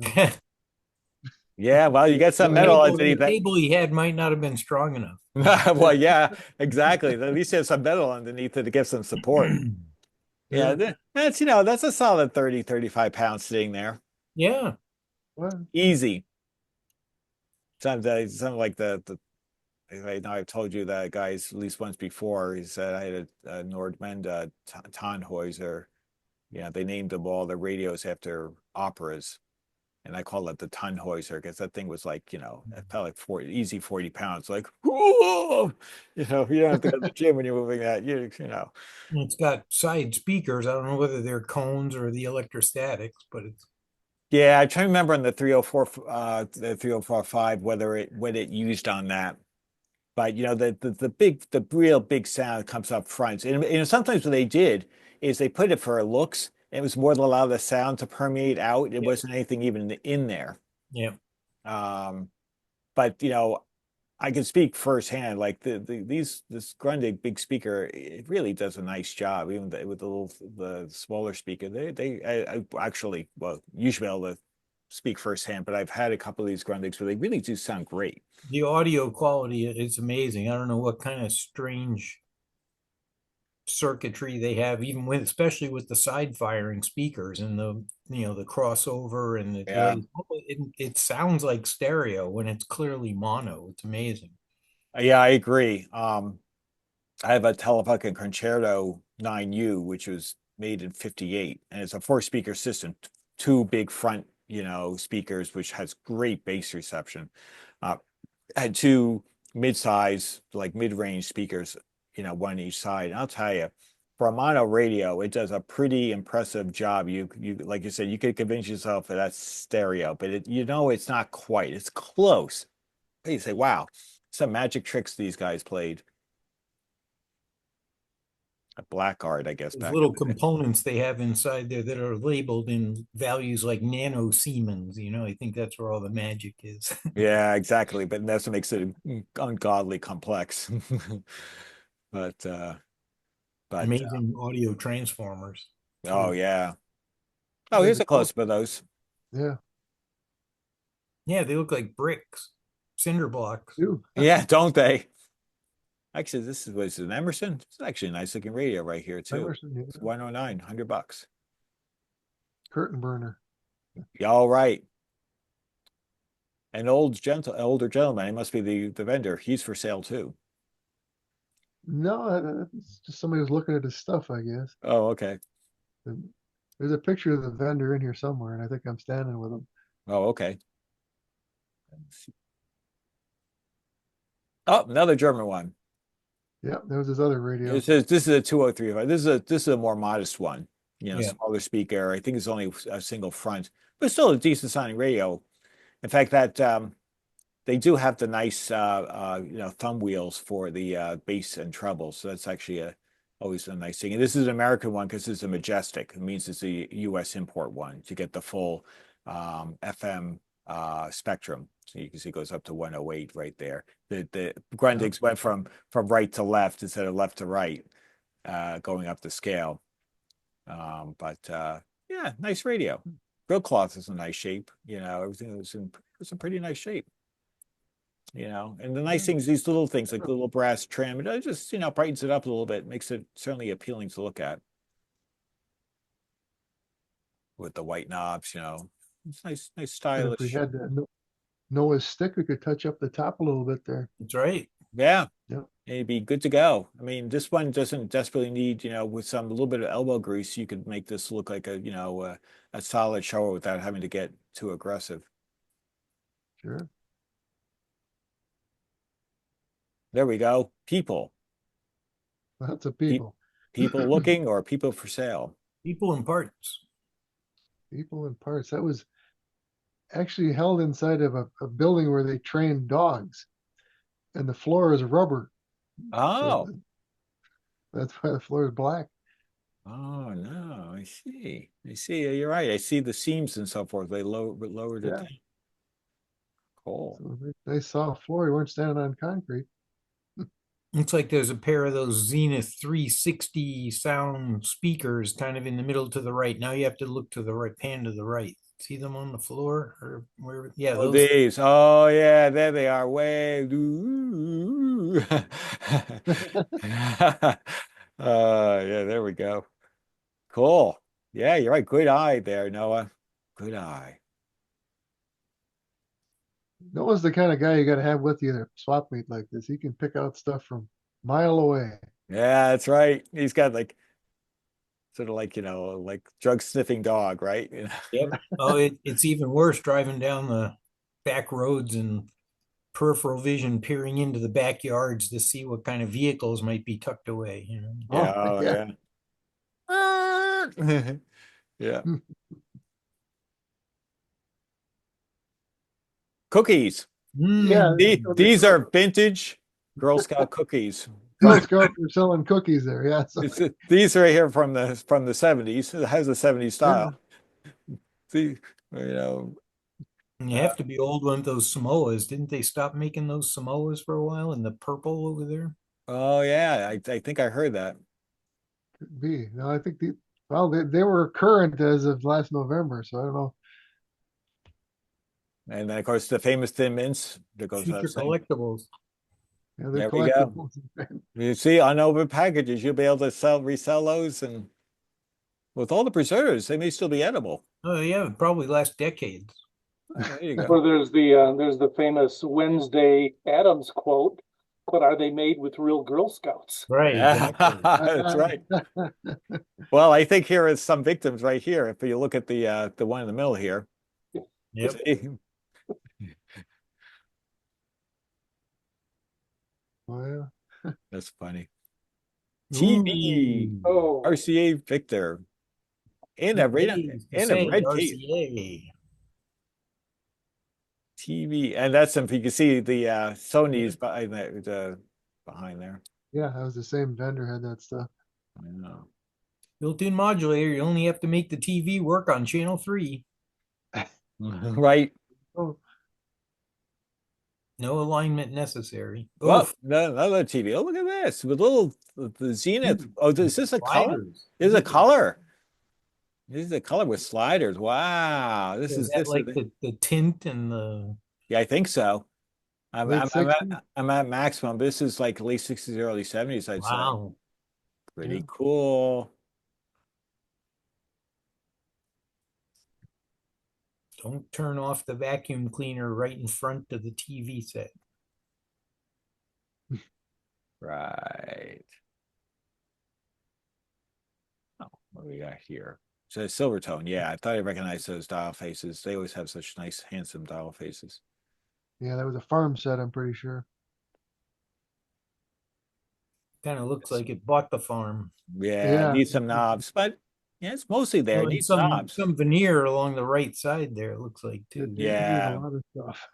Yeah, well, you get some The metal table, underneath the that. table he had might not have been strong enough. Well, yeah, exactly. At least there's some metal underneath it to give some support. Yeah, that's, that's a solid 30, 35 pounds sitting there. Yeah. Well, Easy. Something like I know I've told you that guys at least once before. He said I had a Nordmenda Tannhäuser. Yeah, they named them all the radios after operas. And I call it the Tannhäuser because that thing was like, it felt like 40 pounds. Like, whoa! You don't have to go to the gym when you're moving that. It's got side speakers. I don't know whether they're cones or the electrostatics, but it's Yeah, I try to remember on the 304, the 3045, what it used on that. But the real big sound comes up front. And sometimes what they did is they put it for looks. It was more to allow the sound to permeate out. It wasn't anything even in there. yeah. But I can speak firsthand. Like this Grundig big speaker, it really does a nice job. Even with the smaller speaker, I actually, well, you should be able to speak firsthand. But I've had a couple of these Grundigs where they really do sound great. The audio quality is amazing. I don't know what kind of strange circuitry they have, especially with the side firing speakers and the crossover and the Yeah. it sounds like stereo when it's clearly mono. It's amazing. Yeah, I agree. I have a Telefunken Concerto 9U, which was made in '58, and it's a 4-speaker system, 2 big front, speakers, which has great bass reception. Had 2 mid-size, like mid-range speakers, one each side. And I'll tell you, for a mono radio, it does a pretty impressive job. You like you said, you could convince yourself that that's stereo, but it's not quite. It's close. But you say, wow, some magic tricks these guys played. A Blackguard, I guess. Those Back little in the day. components they have inside there that are labeled in values like nano Siemens. I think that's where all the magic is. Yeah, exactly. But that's what makes it ungodly complex. But Amazing audio transformers. oh yeah. Oh, here's a close up of those. yeah. Yeah, they look like bricks, cinder blocks. Ew. Yeah, don't they? Actually, this was an Emerson. It's actually a nice looking radio right here too. Emerson, yeah. It's 109, $100. Curtain burner. Yeah, all right. An older gentleman. He must be the vendor. He's for sale too. No, it's just somebody who's looking at his stuff, I guess. Oh, okay. There's a picture of the vendor in here somewhere, and I think I'm standing with him. Oh, okay. Oh, another German one. Yeah, there was his other radio. This is a 2035. This is a more modest one. Yeah. Smaller speaker. I think it's only a single front, but still a decent sounding radio. In fact, that they do have the nice thumb wheels for the bass and treble. So that's actually always a nice thing. And this is an American one because it's a Majestic. It means it's a U.S. import one to get the full FM spectrum. So you can see it goes up to 108 right there. The Grundigs went from right to left instead of left to right, going up the scale. But yeah, nice radio. Grill cloth is in nice shape. Everything was in pretty nice shape. And the nice things, these little things like the little brass trim, it just brightens it up a little bit, makes it certainly appealing to look at. With the white knobs, it's nice, And stylish. if we had Noah's stick, we could touch up the top a little bit there. That's right. Yeah. Yep. It'd be good to go. I mean, this one doesn't desperately need, with a little bit of elbow grease, you could make this look like a solid shower without having to get too aggressive. Sure. There we go. People. Lots of people. People looking or people for sale. People in parts. People in parts. That was actually held inside of a building where they trained dogs. And the floor is rubber. Oh. So that's why the floor is black. Oh no, I see. You're right. I see the seams and so forth. They lowered it Yeah. down. Cool. So they saw a floor. You weren't standing on concrete. Looks like there's a pair of those Zenith 360 sound speakers kind of in the middle to the right. Now you have to look to the right, pan to the right. See them on the floor or where? Yeah, Oh, those. these. Oh, yeah, there they are. Way. Yeah, there we go. Cool. Yeah, you're right. Good eye there, Noah. Good eye. Noah's the kind of guy you got to have with you in a swap meet like this. He can pick out stuff from a mile away. Yeah, that's right. He's got like sort of like, like drug sniffing dog, right? Yep. Oh, it's even worse driving down the back roads and peripheral vision peering into the backyards to see what kind of vehicles might be tucked away, you know. Yeah, Oh, yeah. yeah. Yeah. Cookies. Yeah. These are vintage Girl Scout cookies. Girl Scouts are selling cookies there. Yeah. So, These are here from the 70s. It has a 70s style. See, You have to be old one of those Samoas. Didn't they stop making those Samoas for a while in the purple over there? oh yeah, I think I heard that. could be. No, I think they were current as of last November, so I don't know. And then of course the famous Thin Mints that goes Future without saying. collectibles. Yeah, they're There we go. collectibles. You see, unopened packages, you'll be able to resell those, and with all the preservatives, they may still be edible. Oh yeah, probably last decades. There you go. Or there's the famous Wednesday Adams quote, but are they made with real Girl Scouts? Right. Yeah, Exactly. that's right. Well, I think here is some victims right here. If you look at the one in the middle here. Yep. Oh, yeah. That's funny. TV. Ooh. Oh, RCA Victor. In a red case. RCA. TV. And that's if you can see the Sony's behind behind there. Yeah, that was the same vendor had that stuff. I know. Built-in modulator. You only have to make the TV work on channel 3. Right. Oh, No alignment necessary. Well, Oof. another TV. Oh, look at this with the Zenith. Oh, is this a color? Sliders. This is a color. This is a color with sliders. Wow. This Is is that this like is, the tint and the yeah, I think so. I'm Late I'm, I'm 60s? at, I'm at maximum. This is like late 60s, early 70s, I'd say. wow. Pretty Yeah. cool. Don't turn off the vacuum cleaner right in front of the TV set. Right. Oh, what do we got here? So Silvertone. Yeah, I thought I recognized those dial faces. They always have such nice, handsome dial faces. yeah, that was a farm set, I'm pretty sure. Kind of looks like it bought the farm. Yeah, Yeah. need some knobs, but yeah, it's mostly there. Oh, It and needs knobs. some veneer along the right side there, it looks like It too. did Yeah. a lot of stuff.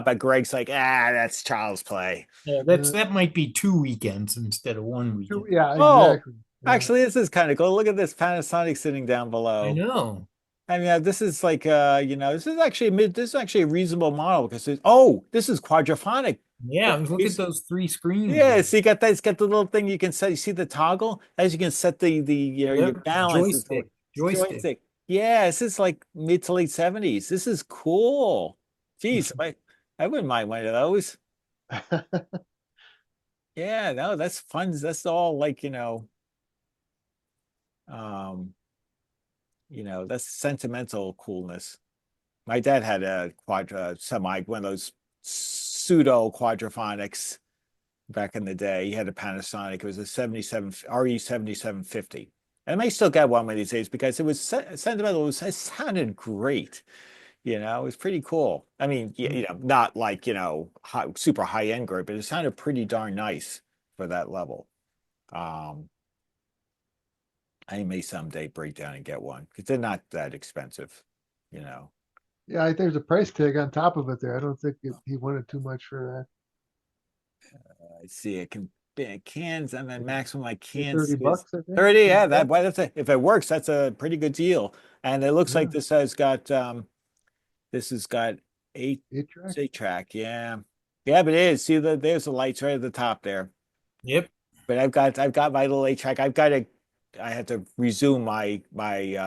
But Greg's like, that's child's play. Yeah, that might be 2 weekends instead of 1 weekend. Yeah, Oh, exactly. Yeah. Actually, this is kind of cool. Look at this Panasonic sitting down below. I know. I mean, this is like, this is actually a reasonable model because this is quadraphonic. Yeah, look at those 3 screens. Yeah, so you got that. It's got the little thing you can set. You see the toggle as you can set your Yep, balance. joystick. Yeah, this is like mid to late 70s. This is cool. Jeez, I wouldn't mind one of those. Yeah, no, that's fun. That's all like, that's sentimental coolness. My dad had a one of those pseudo quadraphonics back in the day. He had a Panasonic. It was a 77 RE7750. And I may still get one of these days because it was sentimental. It sounded great. It was pretty cool. I mean, not like, super high end great, but it sounded pretty darn nice for that level. I may someday break down and get one because they're not that expensive, Yeah, I think there's a price tag on top of it there. I don't think he wanted too much for I see it can cans and then maximum I that. can't $30, I think. 30. Yeah, if it works, that's a pretty good deal. And it looks like Yeah. this has got eight 8-track. 8-track. Yeah, but it is. See there's the lights right at the top there. Yep. But I've got my little 8-track. I had to resume my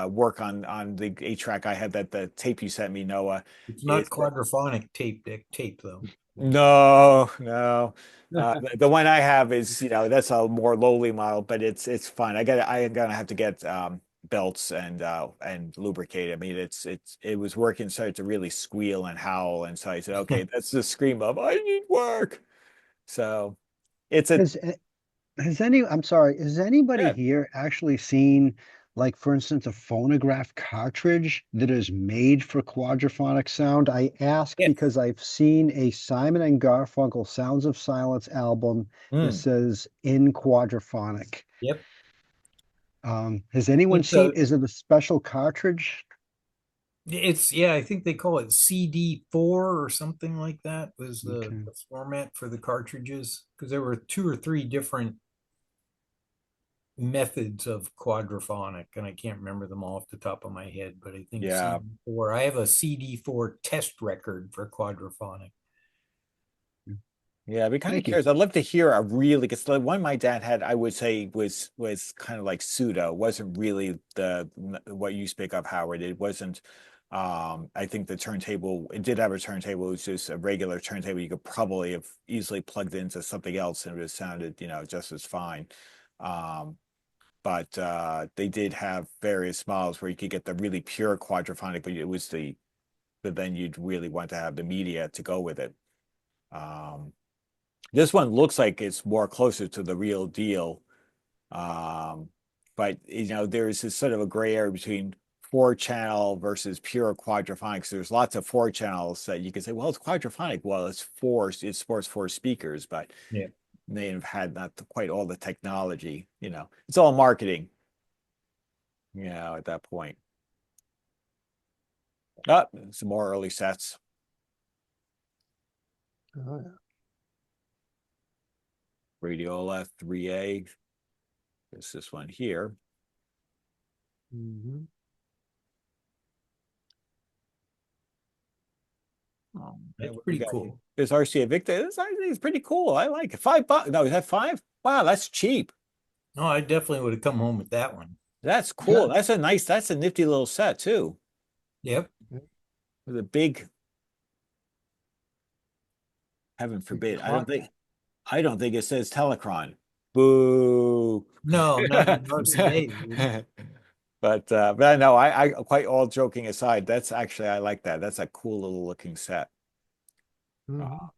work on the 8-track. I had the tape you sent me, Noah. It's not quadraphonic tape though. No, no. The one I have is, that's a more lowly model, but it's fine. I am gonna have to get belts and lubricate. I mean, it was working, started to really squeal and howl, and so I said, okay, that's the scream of I need work. So it's a I'm sorry, has anybody yeah. here actually seen, like, for instance, a phonograph cartridge that is made for quadraphonic sound? I ask Yeah. because I've seen a Simon and Garfunkel Sounds of Silence album that Mm. says in quadraphonic. Yep. Has anyone It's a- seen, is it a special cartridge? I think they call it CD4 or something like that was Okay. the format for the cartridges, because there were 2 or 3 different methods of quadraphonic, and I can't remember them all off the top of my head, but I think Yeah. CD4, I have a CD4 test record for quadraphonic. Yeah, I'd be kind of Thank you. curious. I'd love to hear a really, because the one my dad had, I would say was kind of like pseudo. Wasn't really what you speak of, Howard. It wasn't. I think the turntable, it did have a turntable. It was just a regular turntable. You could probably have easily plugged into something else, and it would have sounded, just as fine. But they did have various models where you could get the really pure quadraphonic, but then you'd really want to have the media to go with it. This one looks like it's more closer to the real deal. But there's this sort of a gray area between 4-channel versus pure quadraphonic. So there's lots of 4 channels that you can say, well, it's quadraphonic. Well, it supports 4 speakers, but Yeah. they have had not quite all the technology. It's all marketing. At that point. Some more early sets. Oh, yeah. Radiola 3A. There's this one here. Mhm. Oh, That's what we pretty got cool. here? There's RCA Victor. This I think is pretty cool. I like it. $5. No, is that 5? Wow, that's cheap. No, I definitely would have come home with that one. That's cool. That's a nifty little set too. Yep. With a big, heaven forbid. I don't think it says Telecron. Boo. No, not in RCA. But I know I quite all joking aside, that's actually I like that. That's a cool little looking set. Mhm.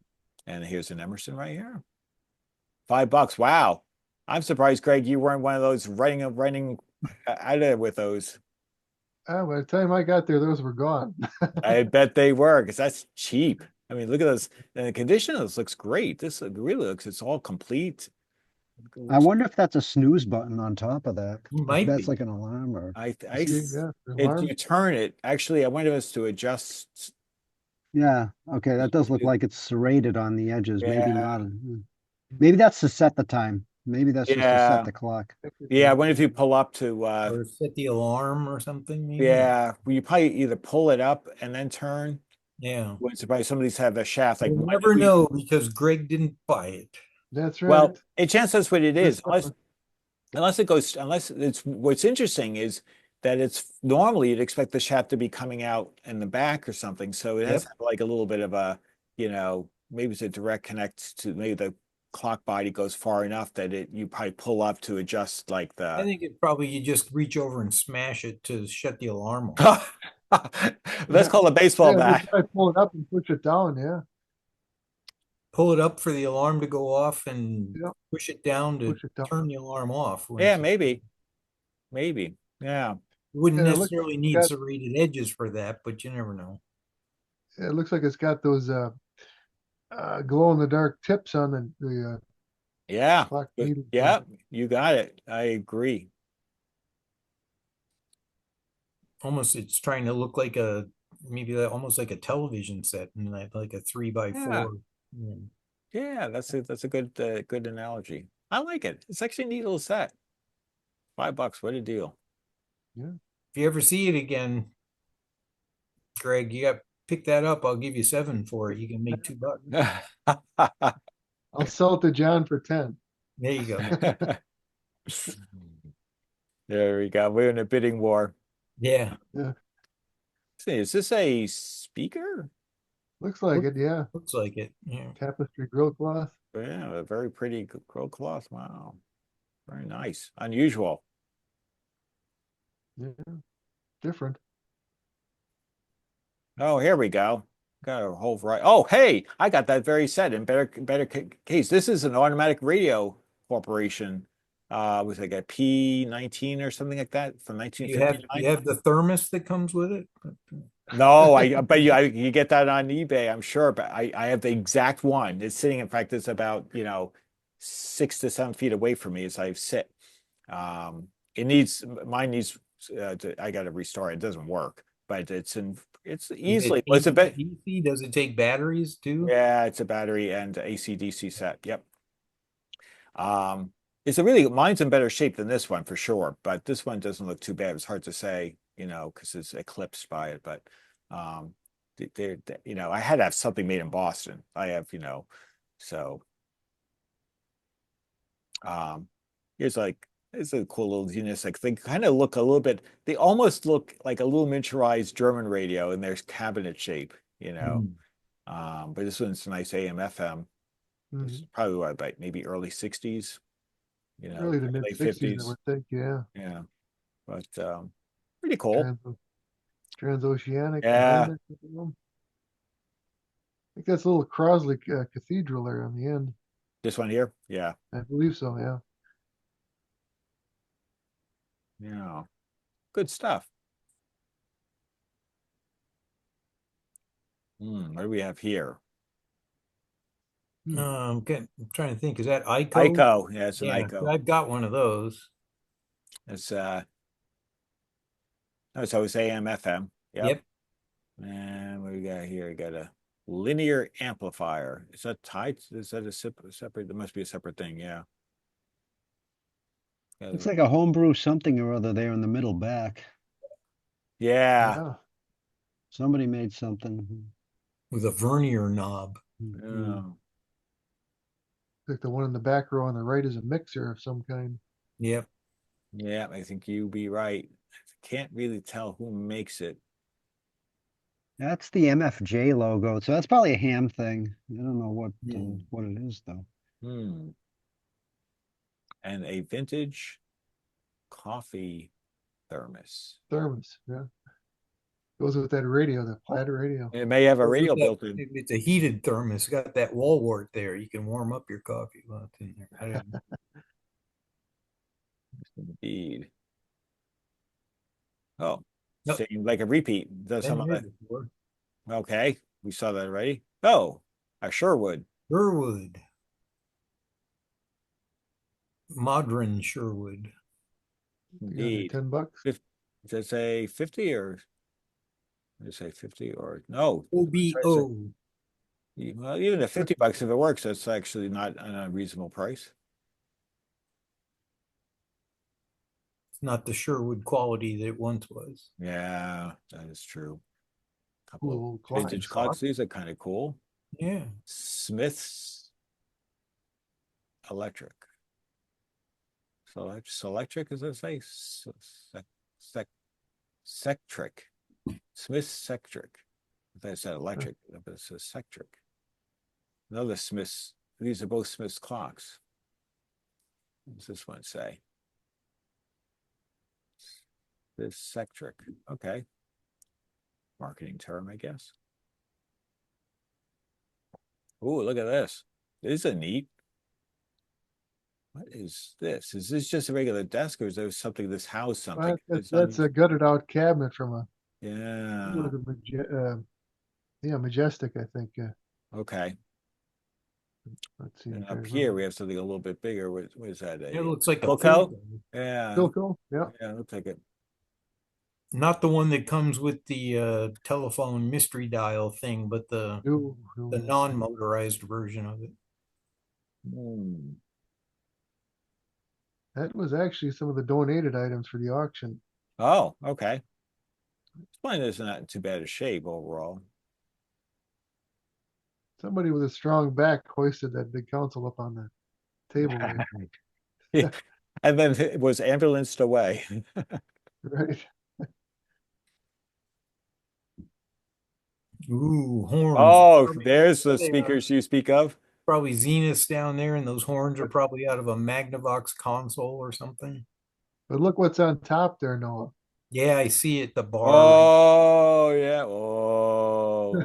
And here's an Emerson right here. $5. Wow. I'm surprised, Greg, you weren't one of those running out of there with those. By the time I got there, those were gone. I bet they were, because that's cheap. I mean, look at this. And the condition of this looks great. This really looks, it's all complete. I wonder if that's a snooze button on top of that. Might That's be. like an alarm or, You turn it. Actually, I wonder if it's to adjust. yeah, okay, that does look like it's serrated on the edges. Maybe Yeah. not. Maybe that's to set the time. Maybe that's just to Yeah. set the clock. Yeah, I wonder if you pull up to, Or set the alarm or something, maybe. yeah, well, you probably either pull it up and then turn. Yeah. Wouldn't surprise some of these have a shaft like We'll mine. never know because Greg didn't buy it. That's right. Well, a chance that's what it is. This Unless it's what's interesting is that it's normally you'd expect the shaft to be coming out in the back or something. So it has like a little bit of a, maybe it's a direct connect to maybe the clock body goes far enough that you probably pull up to adjust like I the. think it probably you just reach over and smash it to shut the alarm off. Let's call a baseball bat. I pull it up and push it down. Yeah. Pull it up for the alarm to go off and Yep. push it down to Push it down. turn the alarm off. Yeah, maybe. Yeah. You wouldn't And it looks necessarily like need it's got- serrated edges for that, but you never know. It looks like it's got those glow in the dark tips on the Yeah. clock needle. Yeah, you got it. I agree. Almost, it's trying to look like almost like a television set, and like a 3x4. Yeah, that's a good analogy. I like it. It's actually a neat little set. $5. What a deal. Yeah. If you ever see it again, Greg, you got pick that up. I'll give you 7 for it. You can make $2. I'll sell it to John for 10. There you go. There we go. We're in a bidding war. Yeah. See, is this a speaker? Looks like it, yeah. Looks like it. Yeah. Tapestry grill cloth. Yeah, a very pretty grill cloth. Wow. Very nice. Unusual. Yeah. Different. Oh, here we go. Got a whole variety. Oh, hey, I got that very set in better case. This is an Automatic Radio Corporation. Was like a P19 or something like that from You 1959. have the thermos that comes with it? No, but you get that on eBay, I'm sure. But I have the exact one. It's sitting. In fact, it's about 6 to 7 feet away from me as I sit. Mine needs. I got to restore it. It doesn't work, but it's easily. It's a bit. DC? Does it take batteries too? Yeah, it's a battery and AC/DC set. Yep. Mine's in better shape than this one for sure, but this one doesn't look too bad. It's hard to say, because it's eclipsed by it. But I had to have something made in Boston. I have, so it's a cool little genius. Like they kind of look a little bit. They almost look like a little miniaturized German radio in their cabinet shape, But this one's a nice AM/FM. This is probably what, about maybe early 60s. Early to mid late 60s, I would think, yeah. Yeah. But pretty cool. Transoceanic. Yeah. I think that's a little Crosley Cathedral there on the end. This one here? Yeah. I believe so, yeah. Yeah. Good stuff. What do we have here? I'm trying to think. Is that ICO? ICO. Yeah, it's an Yeah, ICO. I've got one of those. It's so it's AM/FM. Yep. And what do we got here? We got a linear amplifier. Is that tied? Is that a separate? There must be a separate thing. Yeah. It's like a homebrew something or other there in the middle back. Yeah. Somebody made something. With a vernier knob. Yeah. Like the one in the back row on the right is a mixer of some kind. Yep. Yeah, I think you'd be right. I can't really tell who makes it. That's the MFJ logo, so that's probably a ham thing. I don't know what it is though. And a vintage coffee thermos. Thermos, yeah. Goes with that radio, the plaid radio. It may have a radio built in. It's a heated thermos. It's got that wall wart there. You can warm up your coffee while it's in there. I don't know. Indeed. Oh, Nope. same like a repeat. Does some Been of here that. before. Okay, we saw that already. Oh, a Sherwood. Sherwood. Modern Sherwood. Indeed. $10. Does it say 50 or does it say 50 or no? OBO. Well, even at $50 if it works, that's actually not an unreasonable price. It's not the Sherwood quality that it once was. Yeah, that is true. Cool Couple of vintage clocks. These are kind of cool. Yeah. Smith's Electric. So it's electric, as I say, Sectric. Smith's Sectric. I said electric, but it says Sectric. Another Smith's. These are both Smith's clocks. What does this one say? This Sectric. Okay. Marketing term, I guess. Oh, look at this. This is neat. What is this? Is this just a regular desk, or is there something this house something? That's a gutted out cabinet from a Majestic, I think. Okay. Let's see. And up here we have something a little bit bigger. What is that? It looks like a Philco? Philco. Yeah. Philco, yeah. Yeah, looks like it. Not the one that comes with the telephone mystery dial thing, but the non-motorized version of it. That was actually some of the donated items for the auction. Oh, okay. Mine is not in too bad a shape overall. Somebody with a strong back hoisted that big console up on the table lamp, And then it was ambulanced away. right? Ooh, horns. Oh, Probably- there's the they are. speakers you speak of. Probably Zeniths down there, and those horns are probably out of a Magnavox console or something. But look what's on top there, Noah. Yeah, I see it, the bar. Oh, yeah. Oh.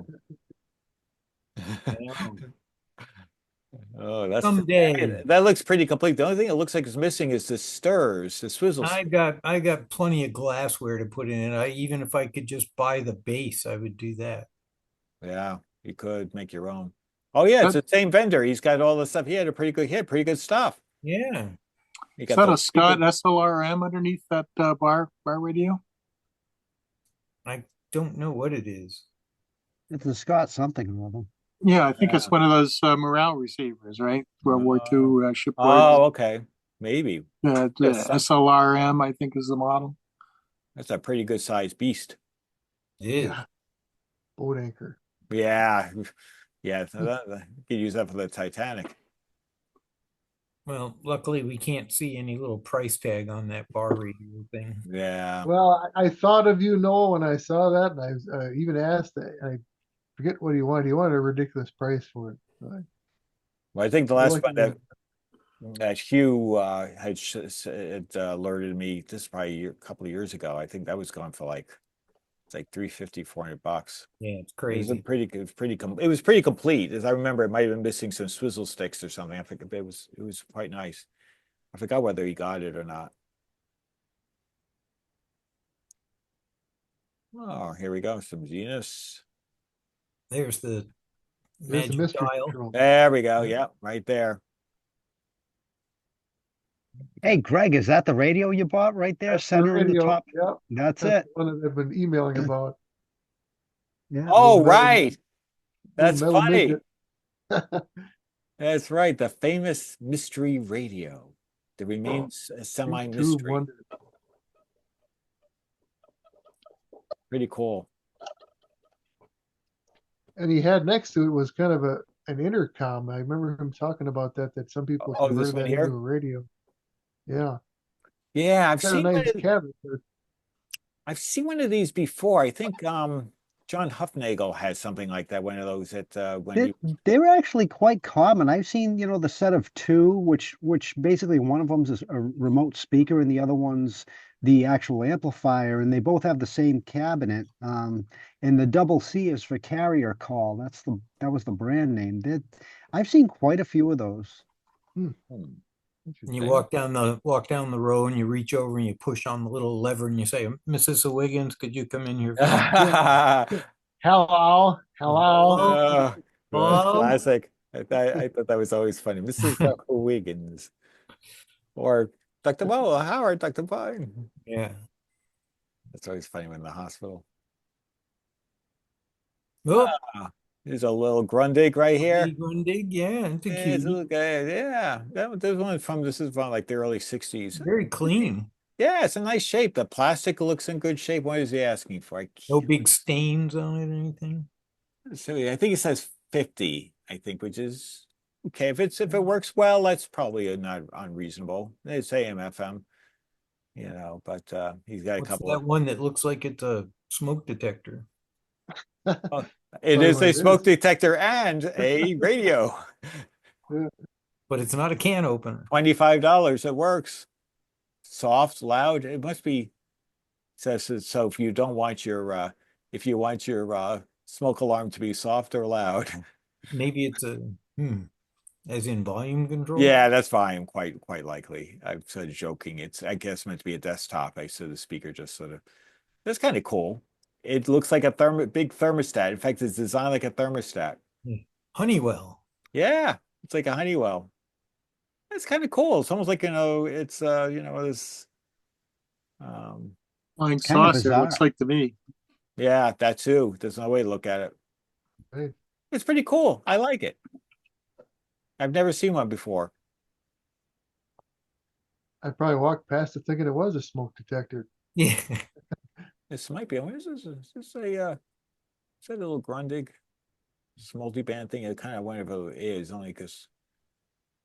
Oh, that's Someday. that looks pretty complete. The only thing it looks like is missing is the stirs, the swizzle. I got plenty of glassware to put in it. Even if I could just buy the base, I would do that. Yeah, you could make your own. Oh yeah, it's the same vendor. He's got all the stuff. He had pretty good stuff. Yeah. He Is got that the a Scott speaker- SLRM underneath that bar radio? I don't know what it is. It's a Scott something or other. Yeah, I think it's Yeah. one of those morale receivers, right? World War II shipboard. Oh, okay. Maybe. The Yes. SLRM, I think, is the model. That's a pretty good sized beast. It is. Yeah. Boat anchor. Yeah. Yeah. You could use that for the Titanic. Well, luckily we can't see any little price tag on that bar radio thing. Yeah. Well, I thought of you, Noah, when I saw that, and I even asked. I forget what he wanted. He wanted a ridiculous price for it. Well, I think the I last like one it. that Hugh had alerted me, this is probably a couple of years ago. I think that was going for it's like $350, $400. Yeah, it's It was crazy. it was pretty complete. As I remember, it might have been missing some swizzle sticks or something. I think it was quite nice. I forgot whether he got it or not. Oh, here we go. Some Zeniths. There's the There's the magic mystery dial. control. There we go. Yeah, right there. Hey, Greg, is that the radio you bought right there, That's the center in the radio, top? yeah, That's that's it. the one that I've been emailing about. Yeah. Oh, Little metal- right. That's metal funny. midget. That's right. The famous mystery radio that remains a Tube semi-mystery. wonder. Pretty cool. And he had next to it was kind of an intercom. I remember him talking about that some people Oh, this converted one that here? into a radio. Yeah, Yeah, I've got a seen nice cabinet. I've seen one of these before. I think John Huffnagel had something like that. One of those that when They're actually quite common. I've seen, the set of two, which basically one of them's a remote speaker and the other one's the actual amplifier, and they both have the same cabinet. And the double C is for carrier call. That was the brand name. I've seen quite a few of those. And you walk down the row and you reach over and you push on the little lever and you say, "Mrs. Wiggins, could you come in here?" Hello, hello. Hello. Hello? Classic. I thought that was always funny. Mrs. Dr. Wiggins. Or Dr. Bo, Howard, Dr. Pine. Yeah. That's always funny when in the hospital. Oh, There's a little Grundig right here. Grundig, yeah, it's a Yeah, it's a cutie. little guy. Yeah, this is from like the early 60s. Very clean. Yeah, it's a nice shape. The plastic looks in good shape. What is he asking for? No big stains on it or anything. So I think it says 50, I think, which is okay. If it works well, that's probably not unreasonable. It's AM, FM, but he's got a What's couple that of one that looks like it's a smoke detector? it is Probably a it smoke is. detector and a radio. But it's not a can opener. $25. It works. Soft, loud. It must be says it, so if you don't want your smoke alarm to be soft or loud. Maybe it's as in volume control. Yeah, that's fine. Quite likely. I'm sort of joking. It's I guess meant to be a desktop. I said the speaker just sort of that's kind of cool. It looks like a big thermostat. In fact, it's designed like a thermostat. Honeywell. Yeah, it's like a Honeywell. It's kind of cool. It's almost like it's this Flying Kind of saucer looks bizarre. like to me. yeah, that too. There's no way to look at it. Right. It's pretty cool. I like it. I've never seen one before. I probably walked past it thinking it was a smoke detector. Yeah. This might be. What is this? Is this a little Grundig? This multi-band thing. It kind of whatever it is, only because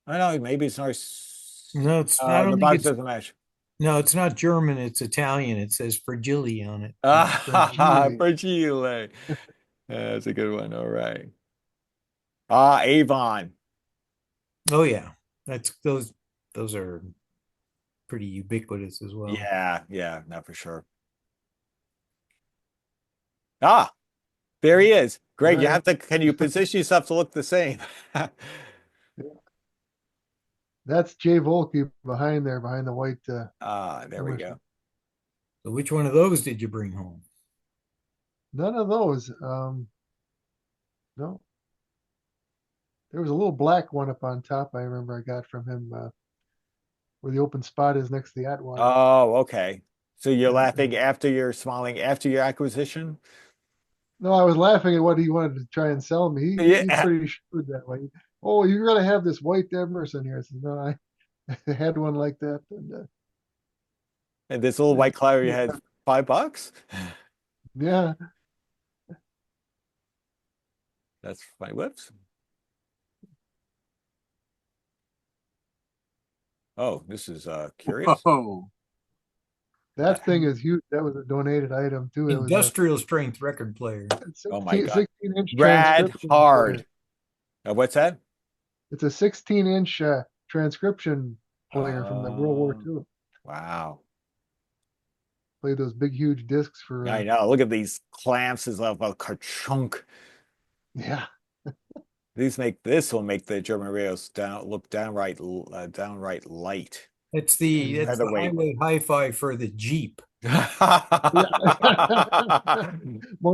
I know, maybe it's Norse. No, it's, I The don't think box it's, doesn't match. no, it's not German, it's Italian. It says Fragile on it. Ah, Fragile. Fragile. That's a good one. All right. Avon. Oh yeah, that's those are pretty ubiquitous as well. Yeah, not for sure. Ah, there he is. Greg, you Right. have to, can you position yourself to look the same? That's Jay Volke behind there, behind the white. There we go. So which one of those did you bring home? None of those. No. There was a little black one up on top. I remember I got from him where the open spot is next to the Atwater. Oh, okay. So you're Yeah, laughing yeah. after you're smiling after your acquisition? No, I was laughing at what he wanted to try and sell me. He's Yeah. pretty shrewd that way. Oh, you're gonna have this white Emerson here. I said, no, I had one like that. And, And this little white cloud you yeah, had $5? yeah. That's funny. Whoops. Oh, this is curious. Whoa. That thing is huge. That was a donated item too. It was a Industrial strength record player. Oh my 16, God. 16-inch Rad transcription hard. player. What's that? It's a 16-inch transcription player from the World War II. Wow. Played those big, huge discs for. I know. Look at these clamps as well. Ka-chunk. Yeah. This will make the German radios look downright light. It's the Featherweight. highway hi-fi for the Jeep. More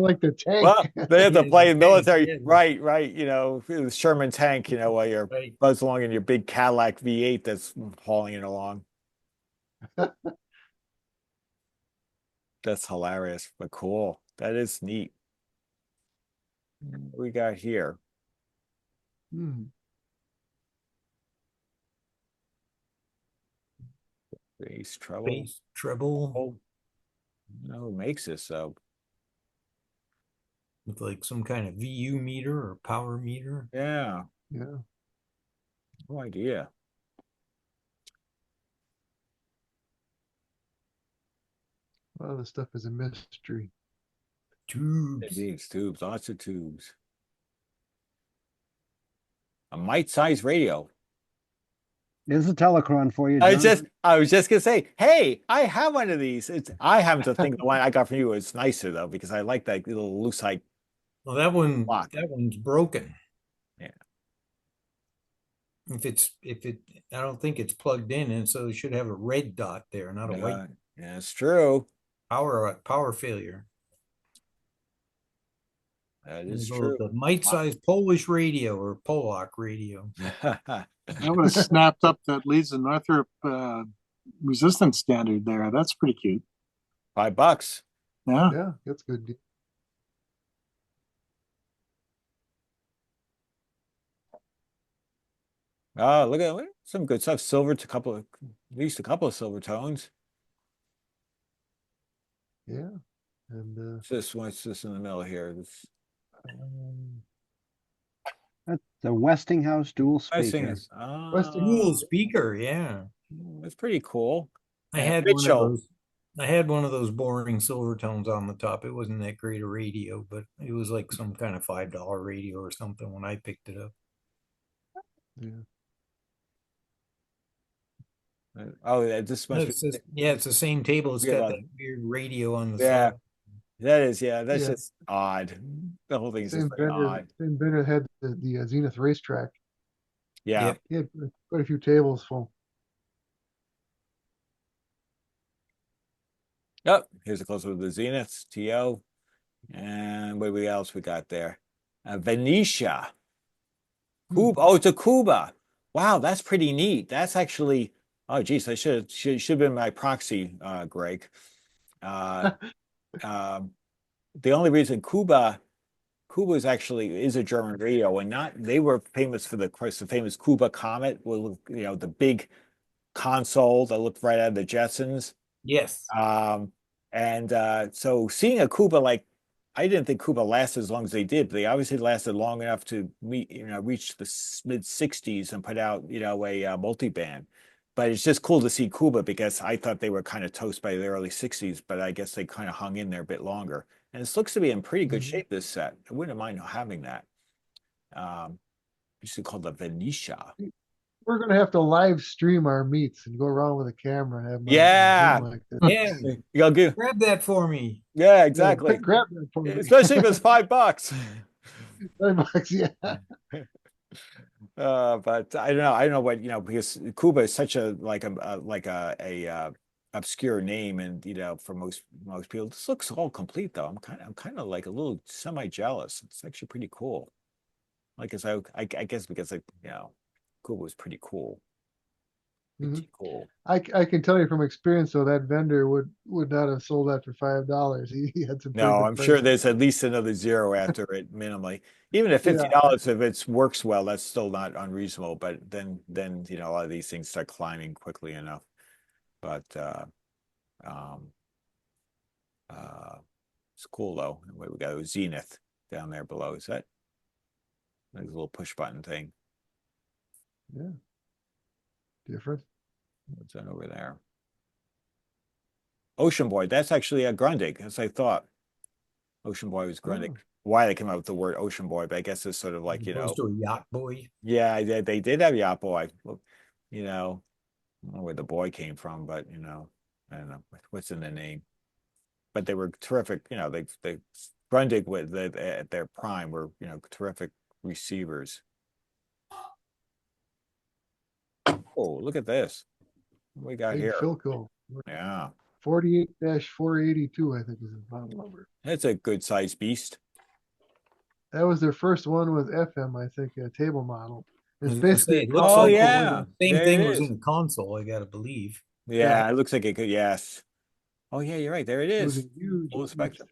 like the tank. Well, they have to Yeah, play the in military, tank, yeah. right. You know, the Sherman tank, you know, while you're Right. buzz along in your big Cadillac V8 that's hauling it along. That's hilarious, but cool. That is neat. What we got here? Hmm. Bass treble. Bass, treble, Oh, no, who makes this though? with like some kind of VU meter or power meter. Yeah, Yeah. no idea. A lot of the stuff is a mystery. Tubes. These tubes, lots of tubes. A mite-sized radio. There's a Telecron for you, I John. was just gonna say, hey, I have one of these. I happen to think the one I got from you is nicer though, because I like that little lucite. Well, Lock. that one's broken. Yeah. I don't think it's plugged in, and so it should have a red dot there, not a white Yeah, it's true. power failure. That is So true. the mite-sized Polish radio or Polak radio. I would have snapped up that Leeds and Northrop resistance standard there. That's pretty cute. $5. Yeah. Yeah, that's good. Oh, look at some good stuff. Silver to at least a couple of silver tones. Yeah. And What's this in the middle here? This That's the Westinghouse dual I think speaker. it's Dual speaker, yeah. it's pretty cool. I And had one of Mitchell. those. I had one of those boring silver tones on the top. It wasn't that great a radio, but it was like some kind of $5 radio or something when I picked it up. yeah. Oh, this must It's be just, yeah, it's the same table. It's got Yeah. that weird radio on the Yeah. side. that's Yeah. just odd. The whole thing's Same just very vendor, odd. same vendor had the Zenith racetrack. Yeah. Yep. He had quite a few tables full. Oh, here's a close-up of the Zenith TO. And what else we got there? Venetia. Cuba. Oh, it's a Cuba. Wow, that's pretty neat. That's actually, oh geez, I should have been my proxy, Greg. The only reason Cuba is a German radio, and they were famous for the famous Cuba Comet, with the big console that looked right out of the Jetsons. Yes. So seeing a Cuba like I didn't think Kuba lasted as long as they did, but they obviously lasted long enough to reach the mid 60s and put out, a multi-band. But it's just cool to see Kuba because I thought they were kind of toast by the early 60s, but I guess they kind of hung in there a bit longer. And this looks to be in pretty good shape, this set. I wouldn't mind having that. Used to call the Venetia. We're gonna have to live stream our meets and go around with a camera and have them on Yeah. Zoom like this. Yeah, You gotta give, grab that for me. yeah, exactly. Yeah, grab that for me. Especially if it's $5. $5, yeah. But I don't know what, because Kuba is such a obscure name, and for most people, this looks all complete though. I'm kind of like a little semi-jealous. It's actually pretty cool. Like, I guess because Kuba was pretty cool. Pretty cool. I can tell you from experience though, that vendor would not have sold that for $5. He had some pretty No, good I'm sure prices. there's at least another zero after it minimally. Even at $50, if it works well, that's still not unreasonable. But then a lot of these things start climbing quickly enough. But it's cool though. We got a Zenith down there below. Is that like a little push button thing? Yeah. Different. What's that over there? Ocean Boy. That's actually a Grundig, as I thought. Ocean Boy was Grundig. Why they came up with the word Ocean Boy, but I guess it's sort of like, Opposed to a Yacht Boy. Yeah, they did have Yacht Boy. Well, I don't know where the boy came from, but I don't know what's in the name. But they were terrific. They Grundig with at their prime were terrific receivers. Oh, look at this. What we got Big here? Philco. Yeah. 48-482, I think is the model number. It's a good sized beast. That was their first one with FM, I think, a table model. It's I was gonna basically say, it looks Oh, like yeah. same There thing it was is. in the console, I gotta believe. Yeah, it looks like it could. Yes. Oh, yeah, you're right. There it it was a is. huge Full beast. spectrum.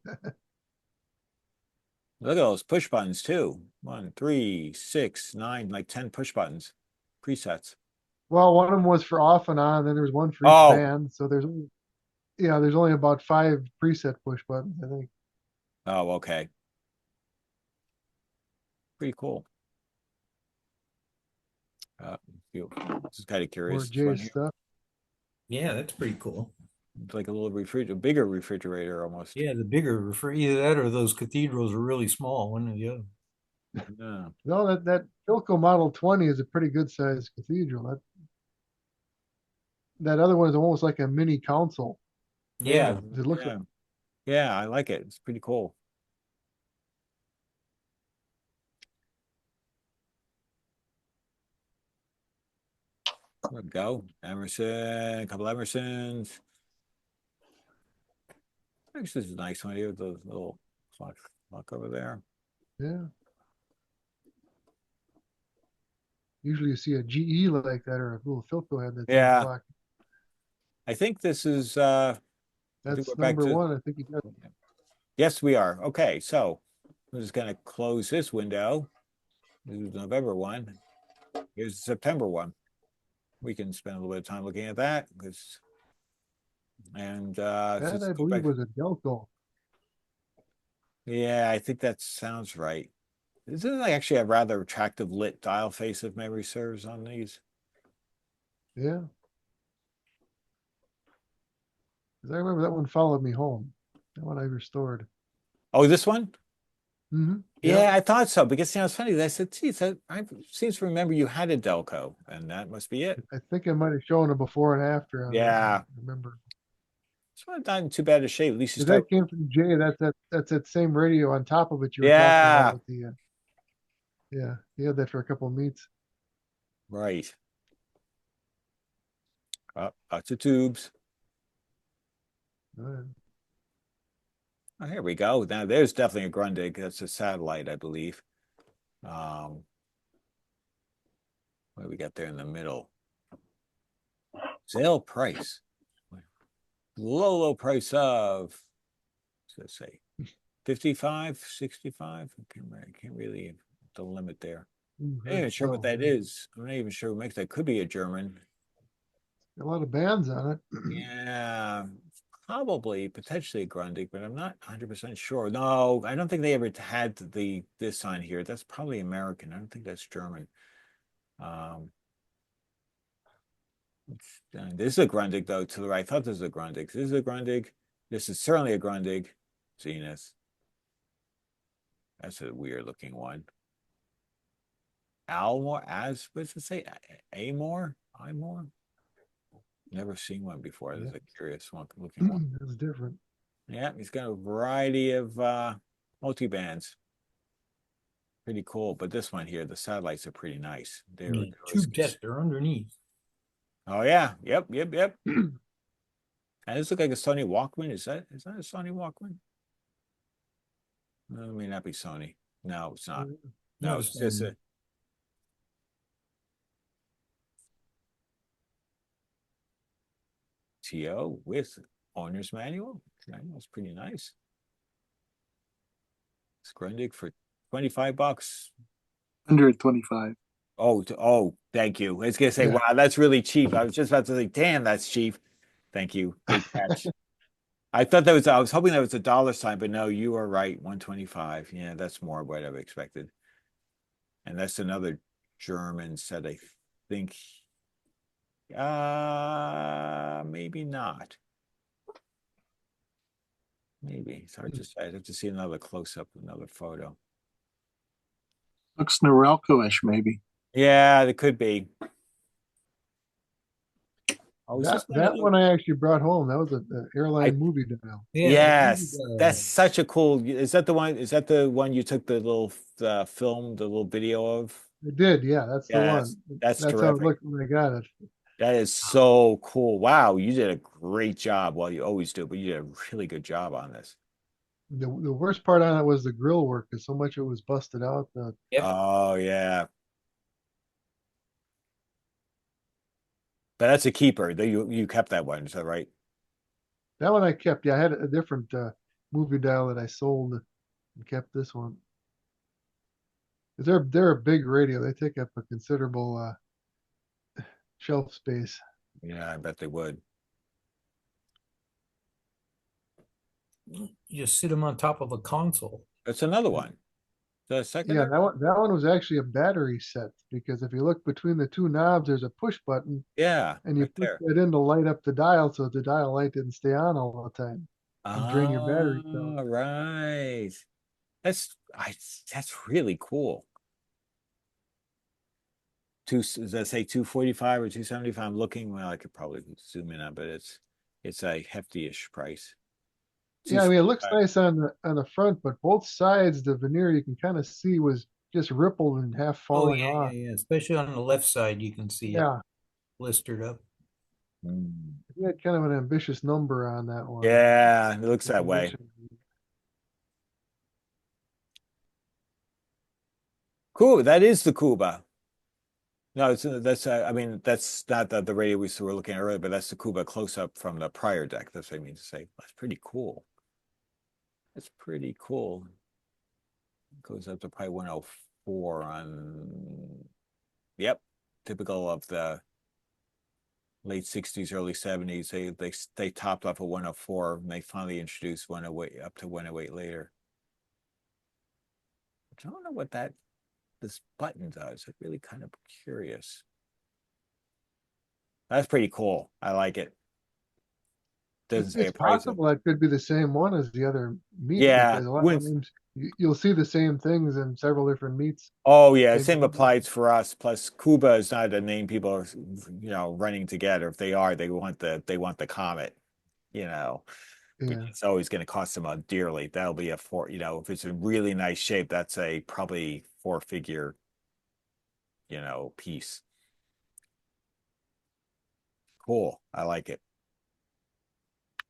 Look at those push buttons too. 1, 3, 6, 9, like 10 push buttons, presets. Well, one of them was for off and on, then there was one for each Oh. band. So there's only about 5 preset push buttons, I think. Oh, okay. Pretty cool. Just kind of More curious. Jay's stuff. Yeah, that's pretty cool. It's like a little bigger refrigerator almost. Yeah, the bigger for either that or those cathedrals are really small, one or the other. Yeah. No, that Philco Model 20 is a pretty good sized cathedral. That other one is almost like a mini console. Yeah. It looks like. Yeah, I like it. It's pretty cool. There we go. Emerson, a couple Emersons. Actually, this is a nice one here with the little clock over there. Yeah. Usually you see a GE like that or a little Philco head that's Yeah. clock. I think this is That's we're back number to- 1. I think you got. yes, we are. Okay, so I'm just gonna close this window. This is November one. Here's the September one. We can spend a little bit of time looking at that because That let's I go believe back- was a Delco. Yeah, I think that sounds right. Isn't it actually a rather attractive lit dial face if memory serves on these? Yeah. 'Cause I remember that one followed me home. That one I restored. Oh, this one? Mm-hmm. Yeah, I thought so because it's funny. I said, geez, I seems to remember you had a Delco, and that must be it. I think I might have shown a before and after. On that one, Yeah. I remember. It's not in too bad a shape. At least you 'Cause start. that came from Jay. That's that same radio on top of it you were Yeah. talking about with the. Yeah, he had that for a couple of meets. Right. Lots of tubes. Oh, here we go. Now there's definitely a Grundig. That's a satellite, I believe. What do we got there in the middle? Sale price. Low price of, let's say, 55, 65. I can't really the limit there. I'm not even sure what that is. I'm not even sure what makes that. Could be a German. A lot of bands on it. Yeah. probably potentially a Grundig, but I'm not 100% sure. No, I don't think they ever had this on here. That's probably American. I don't think that's German. This is a Grundig though. To the right, I thought this was a Grundig. This is a Grundig. This is certainly a Grundig. Zenith. That's a weird looking one. Almore, as what's it say? Amore? Imore? Never seen one before. This is a curious one looking one. That's different. Yeah, he's got a variety of multi-bands. Pretty cool. But this one here, the satellites are pretty nice. They're tube tester underneath. Oh yeah. Yep. And this looks like a Sony Walkman. Is that a Sony Walkman? No, it may not be Sony. No, it's not. No, it's just a TO with owner's manual. That's pretty nice. It's Grundig for $25. 125. Oh, thank you. I was gonna say, wow, that's really cheap. I was just about to say, damn, that's cheap. Thank you. Good catch. I was hoping that was a dollar sign, but no, you are right. 125. Yeah, that's more what I've expected. And that's another German set, I think. Maybe not. Maybe it's hard to say. I'd have to see another close-up, another photo. Looks Norelco-ish, maybe. Yeah, it could be. Oh, that one I actually brought home. That was an airline movie dial. Yes, that's such a cool. Is that the one? Is that the one you took the little film, the little video of? I did, yeah. That's the one. That's how it terrific. looked when I got it. That is so cool. Wow, you did a great job. Well, you always do, but you did a really good job on this. The worst part on it was the grill work, because so much it was busted out. Oh yeah. But that's a keeper. You kept that one, is that right? That one I kept. Yeah, I had a different movie dial that I sold and kept this one. They're a big radio. They take up a considerable shelf space. Yeah, I bet they would. You just sit them on top of a console. That's another one. The second. Yeah, that one was actually a battery set, because if you look between the two knobs, there's a push button. Yeah. And you push that in to light up the dial, so the dial light didn't stay on all the time. And drain your battery cell. Right. That's really cool. Does that say 245 or 275? I'm looking. Well, I could probably zoom in on, but it's a hefty-ish price. Yeah, I mean, it looks nice on the front, but both sides, the veneer you can kind of see was just rippled and half falling off. Yeah. Especially on the left side, you can see it blistered up. He had kind of an ambitious number on that one. Yeah, it looks that way. Cool. That is the Kuba. No, that's I mean, that's not the radio we were looking at earlier, but that's the Kuba close up from the prior deck. That's what I mean to say. That's pretty cool. That's pretty cool. It goes up to probably 104 on. Yep, typical of the late 60s, early 70s. They topped off at 104, and they finally introduced 108 up to 108 later. I don't know what this button does. I'm really kind of curious. That's pretty cool. I like it. Doesn't say a price. It's possible that could be the same one as the other meat. Yeah, because a lot of times you'll see the same things in several different meats. Oh yeah, same applies for us. Plus, Kuba is not a name people are, running together. If they are, they want the Comet. It's always going to cost them dearly. That'll be if it's a really nice shape, that's a probably 4-figure, piece. Cool. I like it.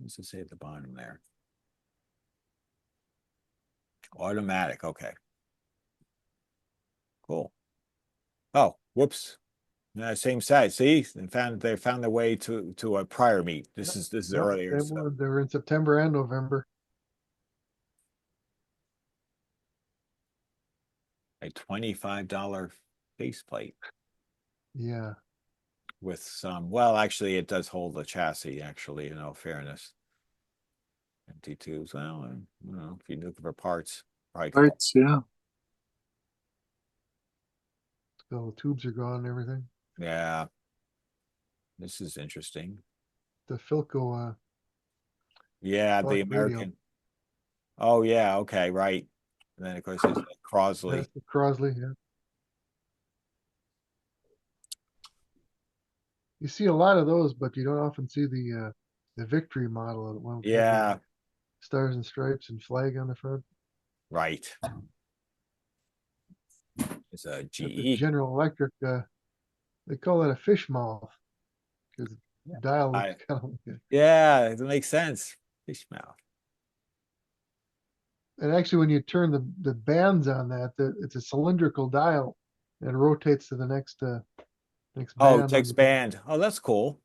What's it say at the bottom there? Automatic. Okay. Cool. Oh, whoops. Same size. See, they found their way to a prior meet. This is earlier. They were in September and November. A $25 faceplate. Yeah. With some, well, actually, it does hold the chassis. Actually, in all fairness, Empty tubes. Well, you know, if you're looking for parts, probably. Right, yeah. So the tubes are gone and everything. Yeah. This is interesting. The Philco, Yeah, the Talk radio. American. Oh, yeah. Okay, right. And then of course there's Crosley. that's the Crosley, yeah. You see a lot of those, but you don't often see the Victory model of one with the Yeah, stars and stripes and flag on the front. right. It's a But the GE. General Electric, they call that a fish mouth because the dial looks I- kind of like Yeah, it makes sense. Fish mouth. and actually when you turn the bands on that, it's a cylindrical dial and it rotates to the next next Oh, band on takes the- band. Oh, that's cool.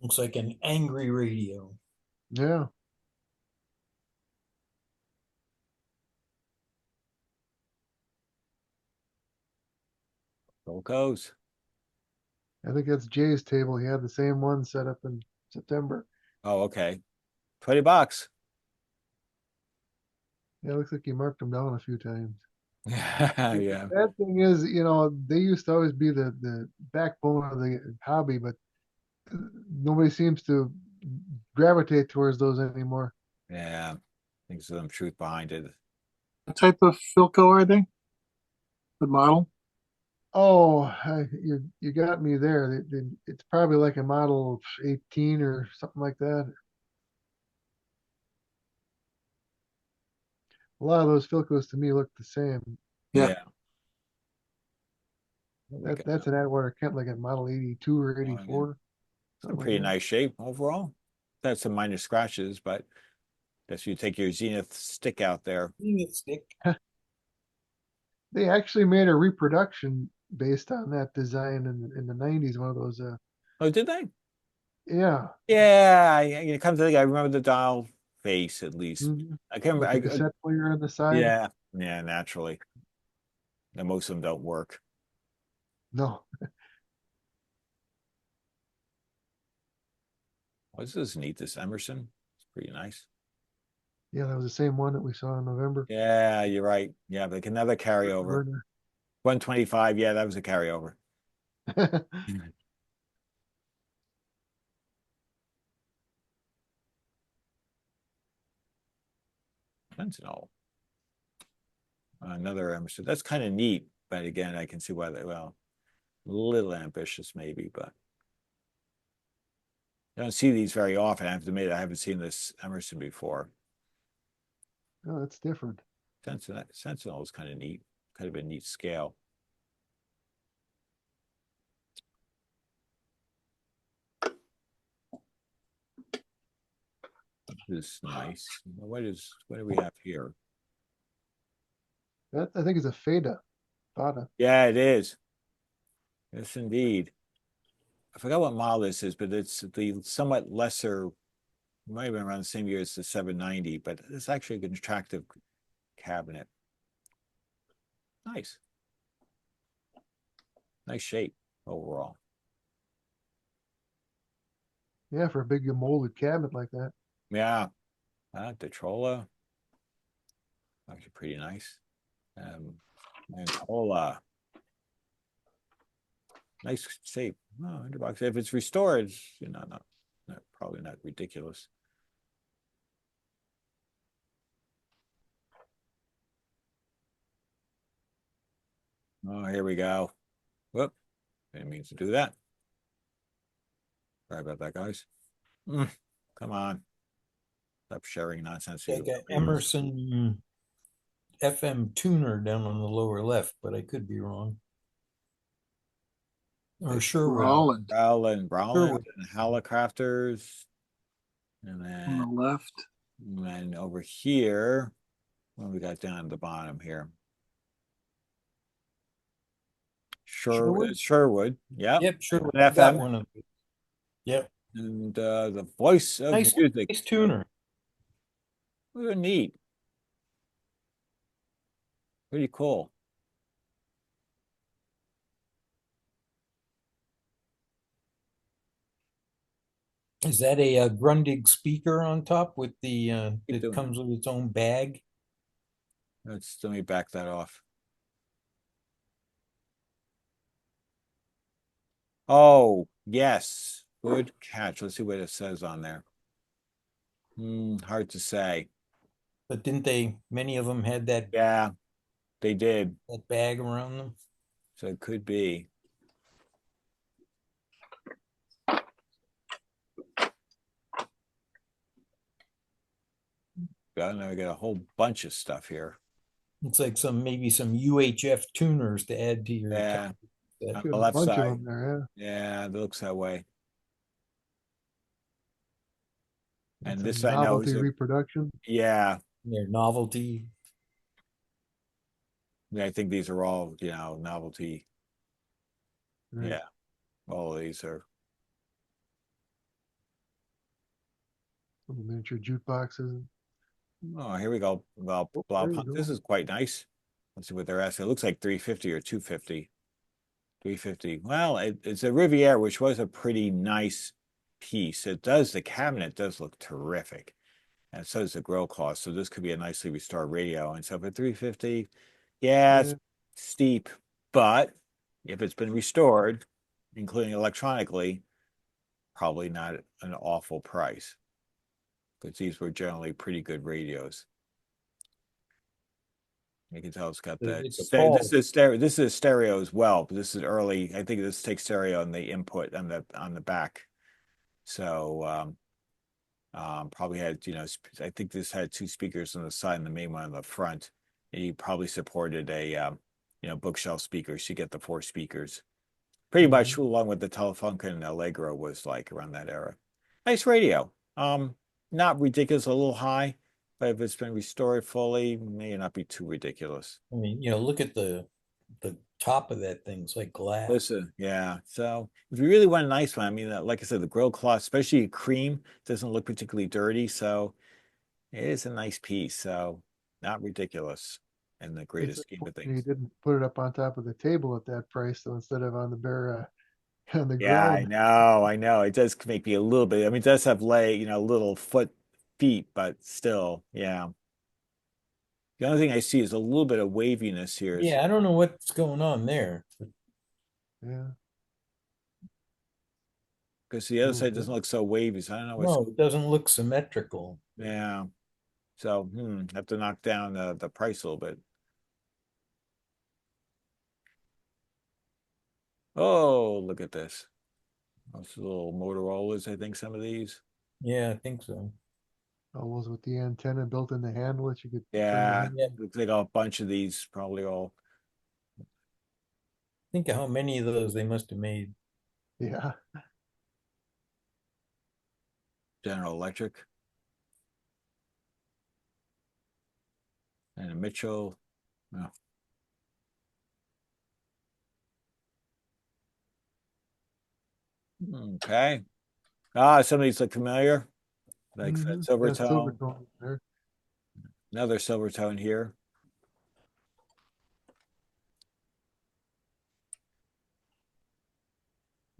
Looks like an angry radio. Yeah. So it goes. I think that's Jay's table. He had the same one set up in September. Oh, okay. $20. Yeah, it looks like he marked them down a few times. Yeah. Bad thing is, they used to always be the backbone of the hobby, but nobody seems to gravitate towards those anymore. Yeah. There's some truth behind it. What type of Philco are they? What model? Oh, you got me there. It's probably like a model 18 or something like that. A lot of those Philcos to me look the same. Yeah. Yeah. There we go. That's an Atwater Kent, like a model 82 or yeah. 84. It's in something like pretty that. nice shape overall. That's some minor scratches, but guess you take your Zenith stick out there. Stick. They actually made a reproduction based on that design in the 90s. One of those, Oh, did they? yeah, Yeah, it comes to think, I remember the dial face at least. mhm, I can't with the remember. cassette player on the side. Yeah, yeah, naturally. And most of them don't work. No, Oh, this is neat. This Emerson. It's pretty nice. yeah, that was the same one that we saw in November. Yeah, you're right. Yeah, like another carryover. 125. Yeah, that was a carryover. Sentinel. Another Emerson. That's kind of neat, but again, I can see why they, well, a little ambitious maybe, but I don't see these very often. I have to admit, I haven't seen this Emerson before. Oh, that's different. Sentinel is kind of neat, kind of a neat scale. This is nice. What do we have here? That I think is a Fada. Yeah, it is. Yes, indeed. I forgot what model this is, but it's the somewhat lesser, might have been around the same year as the 790, but it's actually a contractive cabinet. Nice. Nice shape overall. Yeah, for a big molded cabinet like that. Yeah. Detrola. Actually pretty nice. Mantola. Nice shape. Oh, $100. If it's restored, not probably not ridiculous. Oh, here we go. Whoop. Didn't mean to do that. Sorry about that, guys. Come on. Stop sharing nonsense. Like an Emerson FM tuner down on the lower left, but I could be wrong. Or Sherwood. Rowland Browland and Hallicrafters. And on the then, left. and then over here, what we got down at the bottom here? Sherwood. Yep. Yep, Sherwood. An That FM. one of these. Yep. And the voice of Nice, music. nice tuner. Really neat. Pretty cool. Is that a, Grundig speaker on top with the, Keep it doing comes with its own bag? Let me back that off. Oh, yes. Good catch. Let's see what it says on there. Hard to say. But didn't they, many of them had that, Yeah, they did. that bag around them? So it could be. I know we got a whole bunch of stuff here. It's like maybe some UHF tuners to add to your. Yeah. set. On Got the a left bunch of side. them there, Yeah, it looks that way. yeah. And It's this a I know is novelty reproduction. yeah. Their novelty. I think these are all, novelty. Right. Yeah. All of these are. Little miniature jukeboxes. Oh, here we go. Well, there you go. this is quite nice. Let's see what they're asking. It looks like 350 or 250. 350. Well, it's a Riviera, which was a pretty nice piece. The cabinet does look terrific. And so does the grill cloth. So this could be a nicely restored radio. And so for 350, yeah, it's steep. But if it's been restored, including electronically, probably not an awful price. Because these were generally pretty good radios. You can tell it's got that. This is stereo as well, but this is early. I think this takes stereo on the input on the back. So probably had, I think this had 2 speakers on the side and the main one on the front. And you probably supported a bookshelf speaker. So you get the 4 speakers. Pretty much along with the Telefunken and Allegro was like around that era. Nice radio. Not ridiculous, a little high, but if it's been restored fully, may not be too ridiculous. I mean, look at the top of that thing. It's like glass. Listen, yeah. So if you really want a nice one, I mean, like I said, the grill cloth, especially cream, doesn't look particularly dirty. So it is a nice piece. So not ridiculous in the greatest scheme of You things. didn't put it up on top of the table at that price, though, instead of on the bare on the Yeah, ground. I know. It does make me a little bit. I mean, it does have little feet, but still, yeah. The only thing I see is a little bit of waviness here. Yeah, I don't know what's going on there. Yeah. Because the other side doesn't look so wavy. So I don't know what's. No, it doesn't look symmetrical. Yeah. So have to knock down the price a little bit. Oh, look at this. Those little Motorola's, I think some of these. Yeah, I think so. Almost with the antenna built in the handle that you could. Yeah, looks like a bunch of these, probably all. Think of how many of those they must have made. Yeah. General Electric. And a Mitchell. Oh. Okay. Some of these look familiar. Like that Silvertone. Silvertone there. Another Silvertone here.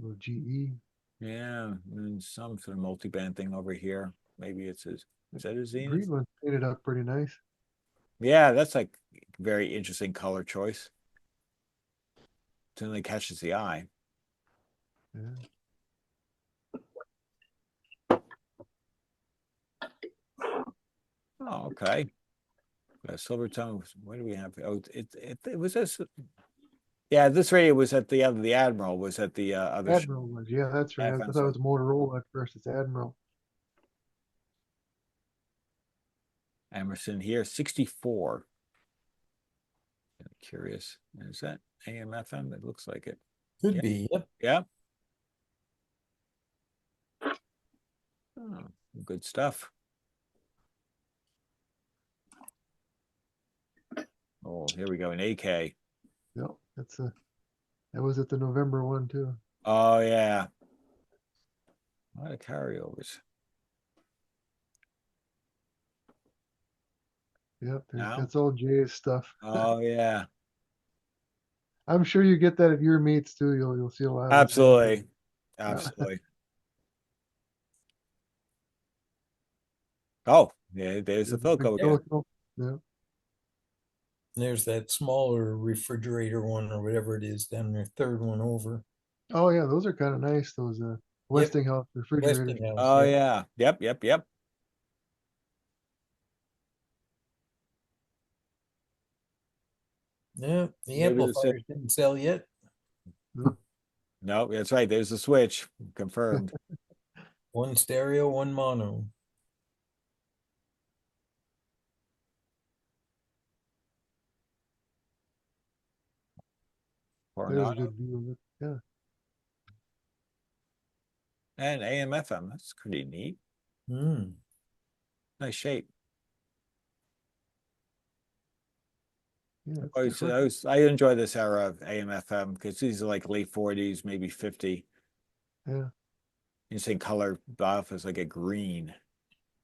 Little GE. Yeah, and some sort of multi-band thing over here. Maybe it's is that his Zenith? Green one painted up pretty nice. Yeah, that's like very interesting color choice. Certainly catches the eye. Yeah. Oh, okay. Silvertone. What do we have? Oh, it was this. Yeah, this radio was at the other. The Admiral was at the other. Admiral was, yeah, that's right. I thought it was Motorola at first. It's Admiral. Emerson here, 64. Curious. Is that AM FM? It looks like it. Could be. Yep. Yeah. Oh, good stuff. Oh, here we go. An AK. Yep, that was at the November one too. Oh yeah. A lot of carryovers. Yep, that's all Jay's stuff. Oh yeah. I'm sure you get that at your meets too. You'll see a lot. Absolutely. Absolutely. Oh, yeah, there's the Philco again. Philco, yeah. There's that smaller refrigerator one or whatever it is down there, third one over. Oh yeah, those are kind of nice. Those Westinghouse refrigerators. Westinghouse. Oh yeah. yeah. Yep. Yeah, the Maybe the amplifiers didn't sell yet. No, that's right. There's the switch. Confirmed. One stereo, one mono. There's a Coronado good view of it. Yeah. and AM FM. That's pretty neat. Hmm. Nice shape. Yeah, it's Always, different. I enjoy this era of AM FM because these are like late 40s, maybe 50. Yeah. You say color buff is like a green.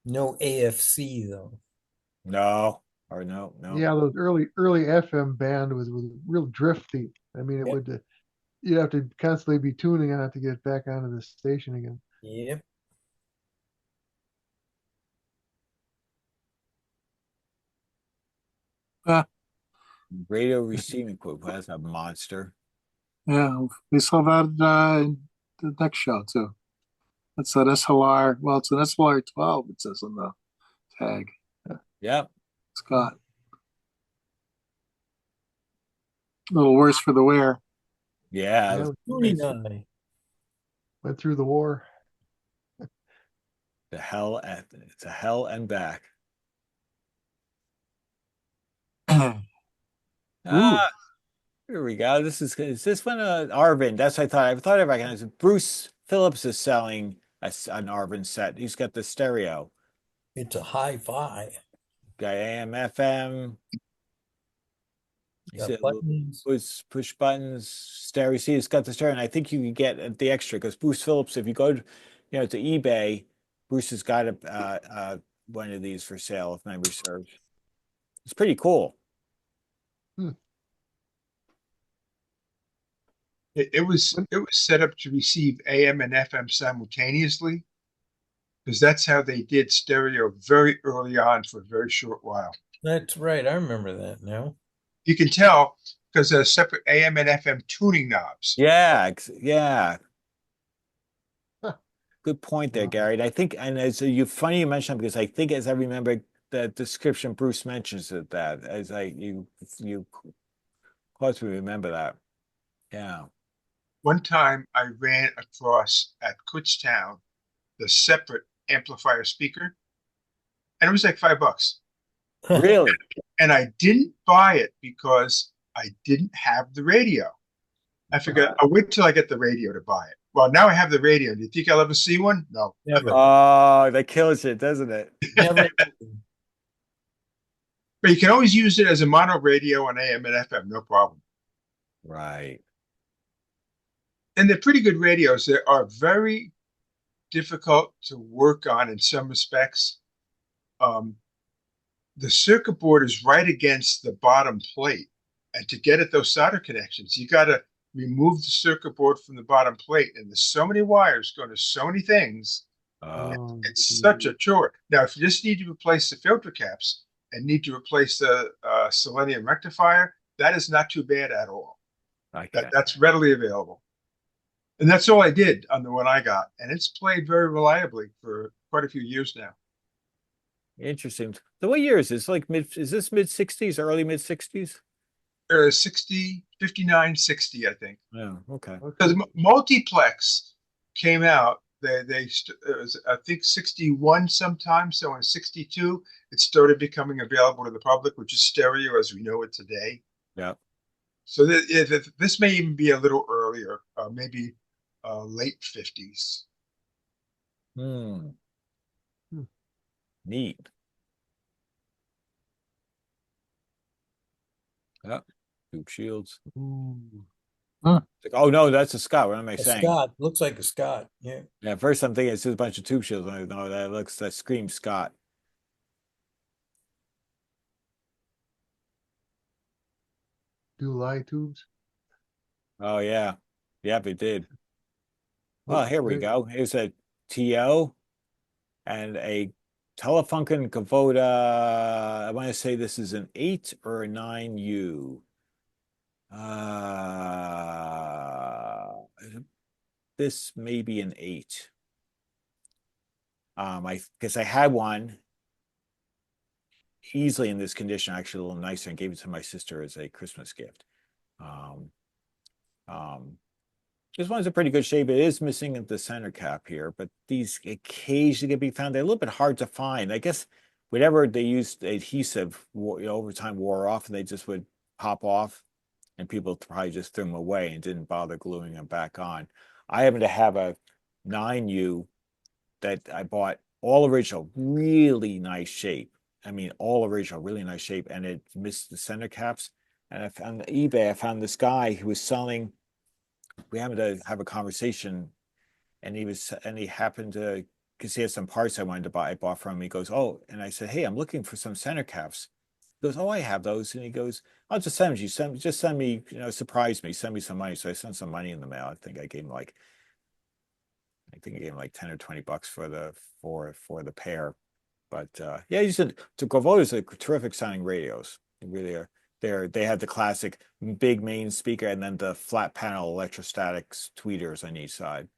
No AFC though. No. No. Yeah, those early FM band was real drifty. I mean, it Yep. would you'd have to constantly be tuning on it to get back onto the station again. Yep. Radio receiving equipment. That's a monster. Yeah, we saw that in the next show too. That's an SLR. Well, it's an SLR 12. It says on the tag. Yep. Scott. A little worse for the wear. Yeah. Uni Went through the war. It's a hell and back. Here we go. Is this one Arvin? That's what I thought. I thought I recognized it. Bruce Phillips is selling an Arvin set. He's got the stereo. It's a hi-fi. Got AM, FM. Got buttons. Push buttons, stereo. See, it's got the stereo. And I think you can get the extra because Bruce Phillips, if you go to eBay, Bruce has got one of these for sale, if memory serves. It's pretty cool. It was set up to receive AM and FM simultaneously because that's how they did stereo very early on for a very short while. That's right. I remember that now. You can tell because there's separate AM and FM tuning knobs. Yeah. Good point there, Gary. And I think, and it's funny you mentioned that because I think, as I remember the description, Bruce mentions that as you close to remember that. Yeah. One time I ran across at Kutztown the separate amplifier speaker, and it was like $5. Really? And I didn't buy it because I didn't have the radio. I figured I'll wait till I get the radio to buy it. Well, now I have the radio. Do you think I'll ever see one? No. Never. Oh, that kills it, doesn't it? Never. But you can always use it as a mono radio on AM and FM, no problem. Right. And they're pretty good radios. They are very difficult to work on in some respects. The circuit board is right against the bottom plate. And to get at those solder connections, you got to remove the circuit board from the bottom plate. And there's so many wires going to so many things. It's such a chore. Now, if you just need to replace the filter caps and need to replace the selenium rectifier, that is not too bad at all. That's readily available. And that's all I did on the one I got. And it's played very reliably for quite a few years now. Interesting. So what year is this? Is this mid 60s, early mid 60s? 59, 60, I think. Yeah, okay. Because multiplex came out, it was, I think 61 sometime. So in 62, it started becoming available to the public, which is stereo as we know it today. Yeah. So this may even be a little earlier, maybe late 50s. Neat. Yeah. Tube shields. Huh. Like, oh no, that's a Scott. What am I saying? Scott. Looks like a Scott. Yeah. Yeah, first I'm thinking it's just a bunch of tube shields. No, that screams Scott. July tubes. Oh yeah. Yep, it did. Well, here we go. Here's a TO and a Telefunken Kubota. I want to say this is an 8 or a 9U. This may be an 8. Because I had one easily in this condition, actually a little nicer, and gave it to my sister as a Christmas gift. This one's in pretty good shape. It is missing the center cap here, but these occasionally can be found. They're a little bit hard to find. I guess whatever they used adhesive over time wore off, and they just would pop off, and people probably just threw them away and didn't bother gluing them back on. I happen to have a 9U that I bought all original, really nice shape. I mean, all original, really nice shape, and it missed the center caps. And I found on eBay, I found this guy who was selling. We happened to have a conversation, and he happened to, because he had some parts I wanted to buy. I bought from him. He goes, "Oh," and I said, "Hey, I'm looking for some center caps." He goes, "Oh, I have those." And he goes, "I'll just send them to you. Just send me, surprise me, send me some money." So I sent some money in the mail. I think I gave him like 10 or $20 for the pair. But yeah, he said to Govota's are terrific sounding radios. They really are. They had the classic big main speaker and then the flat panel electrostatics tweeters on each side.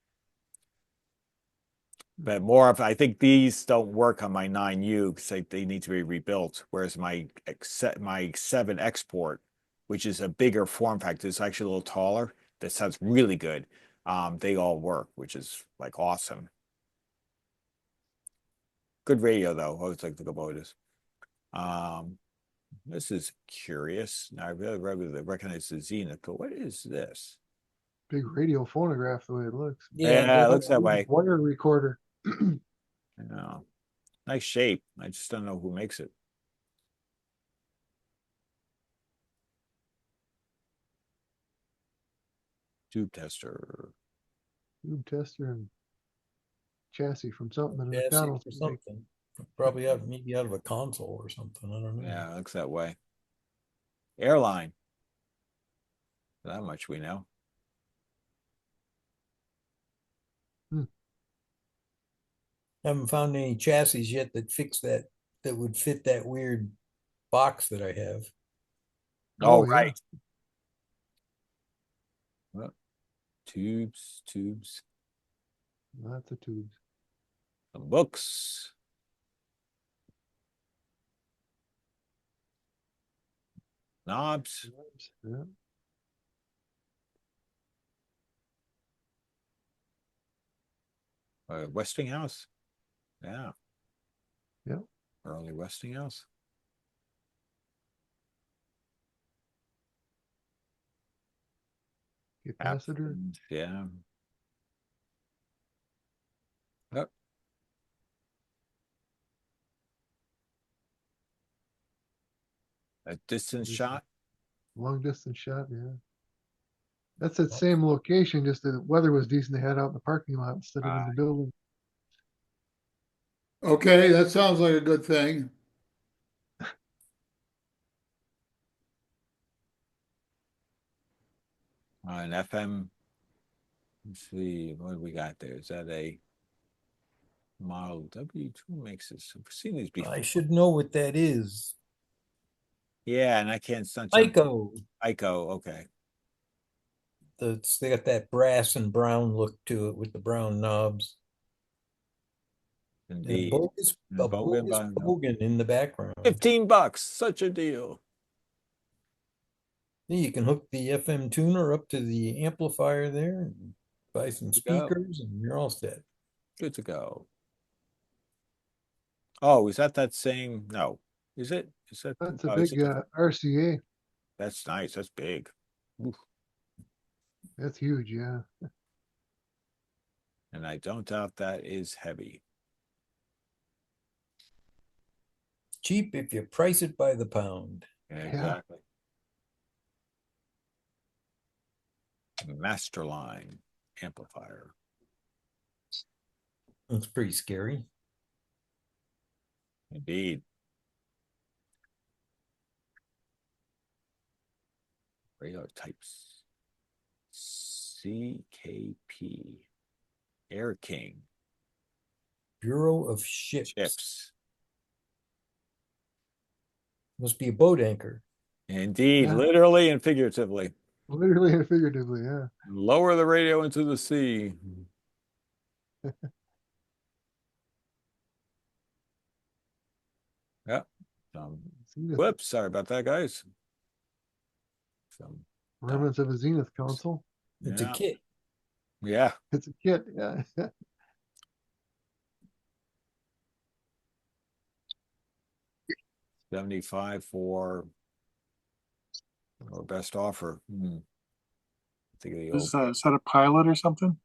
But I think these don't work on my 9U because they need to be rebuilt. Whereas my 7 Export, which is a bigger form factor, is actually a little taller. That sounds really good. They all work, which is like awesome. Good radio though. I always like the Kubotas. This is curious. Now I really recognize the Zenith, but what is this? Big radio phonograph the way it looks. Yeah, it looks that way. Wire recorder. I know. Nice shape. I just don't know who makes it. Tube tester. Tube tester and chassis from something in Chassis McDonald's. or something. Probably maybe out of a console or something. I don't know. Yeah, it looks that way. Airline. That much we know. Haven't found any chassis yet that fix that would fit that weird box that I have. Oh, yeah. right. Well, tubes. Lots of tubes. Some books. Knobs. Yeah. Westinghouse. Yeah. Yep. Early Westinghouse. Capacitor. Athens, yeah. Yep. A distance shot. Long distance shot, yeah. That's that same location, just the weather was decent. They had out in the parking lot instead of in the building. Okay, that sounds like a good thing. An FM. Let's see, what do we got there? Is that a model W2 makes this? I've seen these before. I should know what that is. Yeah, and I can't stunt. Ico. Okay. They got that brass and brown look to it with the brown knobs. Indeed. A bogus Bogan in the background. $15, such a deal. You can hook the FM tuner up to the amplifier there and buy some speakers and you're all set. Good to go. Oh, is that same? No. Is it? That's a big RCA. That's nice. That's big. Oof. That's huge, yeah. And I don't doubt that is heavy. Cheap if you price it by the pound. Exactly. Yeah. Masterline amplifier. That's pretty scary. Indeed. Radio types. CKP. Air King. Bureau of Ships. Must be a boat anchor. Indeed, Yeah. literally and figuratively. Literally and figuratively, yeah. Lower the radio into the sea. Yeah. Zenith, Whoops, sorry about that, guys. remnants of a Zenith console. It's a Yeah. kit. Yeah. It's a kit, yeah. 75 for or best offer. Think of the old. Is that a pilot or something?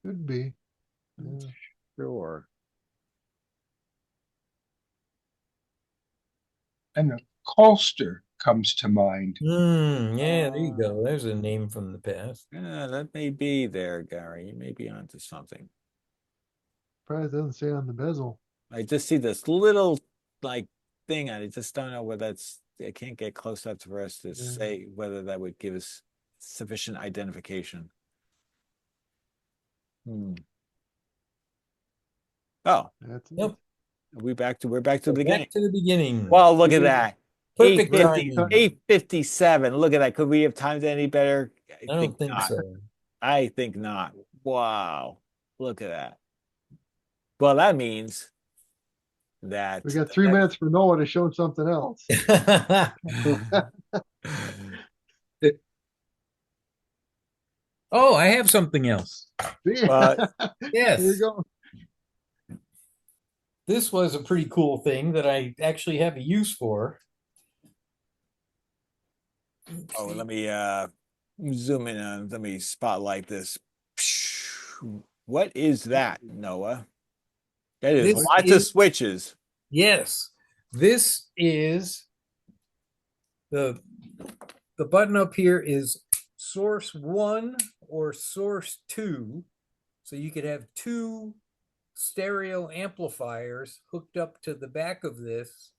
Could be. Yeah. Sure. And the Colster comes to mind. Yeah, there you go. There's a name from the past. Yeah, that may be there, Gary. You may be onto something. Probably doesn't say on the bezel. I just see this little like thing. I just don't know whether that's. I can't get close enough for us to say whether that would give us sufficient identification. Oh, That's it. Nope. we're back to the beginning. Back to the beginning. Well, look at that. Perfect 850, timing. 857. Look at that. Could we have timed any better? I don't think not. so. I think not. Wow. Look at that. Well, that means that We got 3 minutes for Noah to show something else. Oh, I have something else. But Yes. There you go. This was a pretty cool thing that I actually have a use for. oh, let me zoom in on. Let me spotlight this. What is that, Noah? That is This lots of is- switches. Yes, this is the button up here is source 1 or source 2. So you could have 2 stereo amplifiers hooked up to the back of this,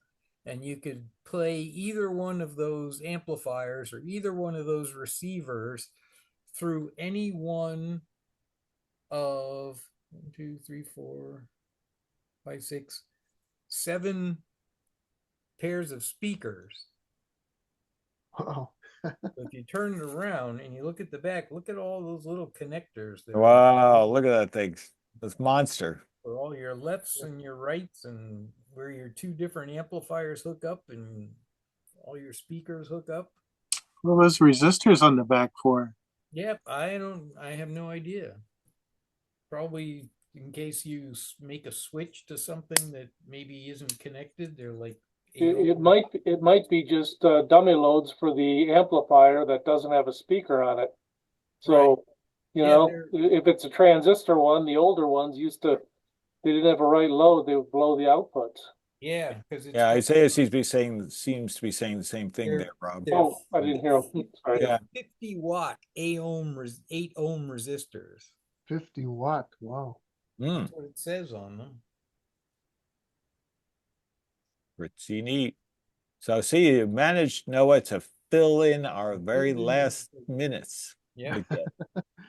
and you could play either one of those amplifiers or either one of those receivers through any one of 1, 2, 3, 4, 5, 6, 7 pairs of speakers. Wow. So if you turn it around and you look at the back, look at all those little connectors that are Wow, look at that thing. This monster. for all your lefts and your rights, and where your 2 different amplifiers hook up and all your speakers hook up. Well, those resistors on the back for? Yep, I have no idea. Probably in case you make a switch to something that maybe isn't connected. They're like It might be just dummy loads for the amplifier that doesn't have a speaker on it. So, you Yeah, know, they're- if it's a transistor one, the older ones they didn't have a right load, they would blow the output. Yeah, because Yeah, Isaiah seems to be saying the same thing They're- there, Rob. they're- Oh, I didn't hear him. Sorry. Yeah. 50 watt 8 ohm 8-ohm resistors. 50 watt. Wow. That's what it says on them. Pretty neat. So see, you managed, Noah, to fill in our very last minutes. Yeah.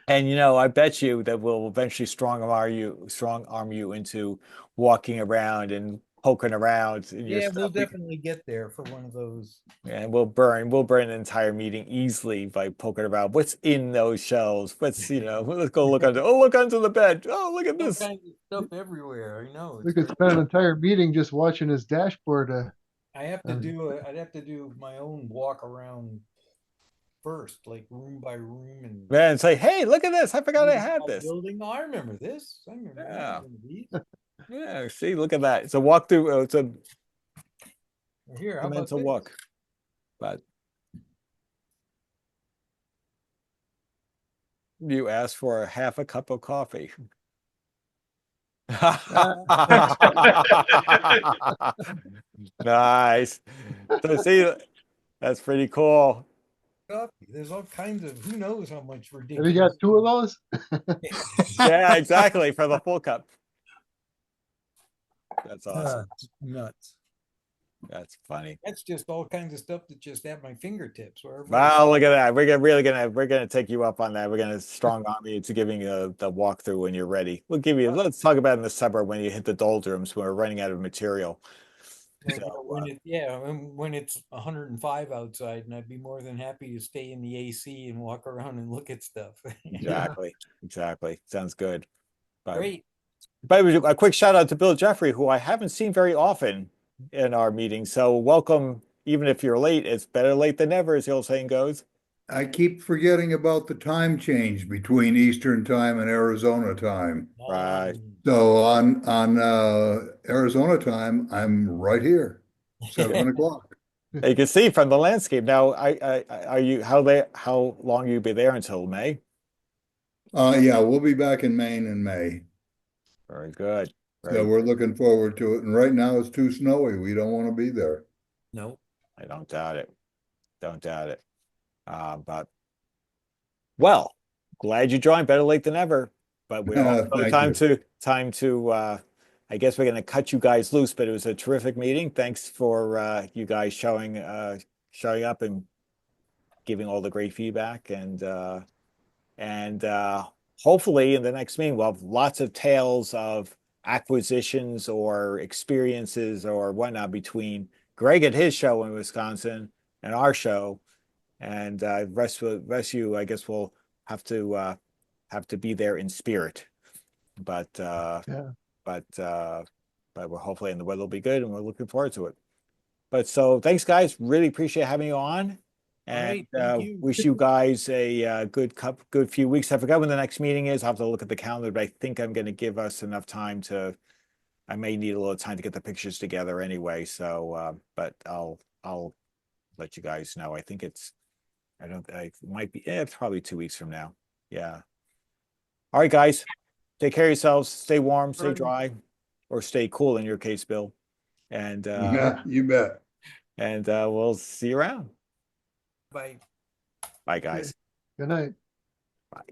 And I bet you that we'll eventually strong arm you into walking around and poking around in your Yeah, stuff. we'll definitely get there for one of those. And we'll burn an entire meeting easily by poking around. What's in those shelves? Let's go look under. Oh, look under the bed. Oh, look at All this. kinds of stuff everywhere. I know. We it's could very- spend an entire meeting just watching his dashboard. I'd have to do my own walk around first, like room by room, and Man, it's like, hey, look at this. I forgot I had whole this. building. Oh, I remember this. I remember that Yeah. one of these. Yeah, see, look at that. It's a walkthrough. It's a Here, how about mental this? walk. But you asked for a half a cup of coffee. Nice. So see, that's pretty cool. Coffee. There's all kinds of, who knows how much Have ridiculous. you got 2 of those? Yeah, exactly, for the full cup. That's awesome. Nuts. That's funny. That's just all kinds of stuff that just at my fingertips. Wherever Wow, look at that. We're gonna take you up on that. We're gonna strong arm you to giving you the walkthrough when you're ready. Let's talk about it in the summer when you hit the doldrums when we're running out of material. Like, So, when it, yeah, when it's 105 outside, and I'd be more than happy to stay in the AC and walk around and look at stuff. exactly. Sounds good. But, Great. but a quick shout out to Bill Jeffrey, who I haven't seen very often in our meetings. So welcome, even if you're late, it's better late than never, as the old saying goes. I keep forgetting about the time change between Eastern time and Arizona time. Right. So on Arizona time, I'm right here, 7 o'clock. You can see from the landscape. Now, are you how long you be there until May? Yeah, we'll be back in Maine in May. Very good. So we're looking forward to it. And right now it's too snowy. We don't want to be there. No. I don't doubt it. Don't doubt it. But well, glad you joined. Better late than never. But we also Thank time to I guess we're going to cut you guys loose. But it was a terrific meeting. Thanks for you guys showing up and giving all the great feedback, and hopefully in the next meeting we'll have lots of tales of acquisitions or experiences or whatnot between Greg at his show in Wisconsin and our show. And rest of you, I guess we'll have to be there in spirit. But but we're hopefully, and the weather will be good, and we're looking forward to it. But so thanks, guys. Really appreciate having you on, and thank you. wish you guys a good few weeks. I forgot when the next meeting is. I'll have to look at the calendar, but I think I'm going to give us enough time to. I may need a little time to get the pictures together anyway. So, but I'll let you guys know. I think it might be, it's probably 2 weeks from now. Yeah. All right, guys. Take care of yourselves. Stay warm, stay dry, or stay cool in your case, Bill. And Yeah, you bet. And we'll see you around. Bye. Bye, guys. Good night. Bye.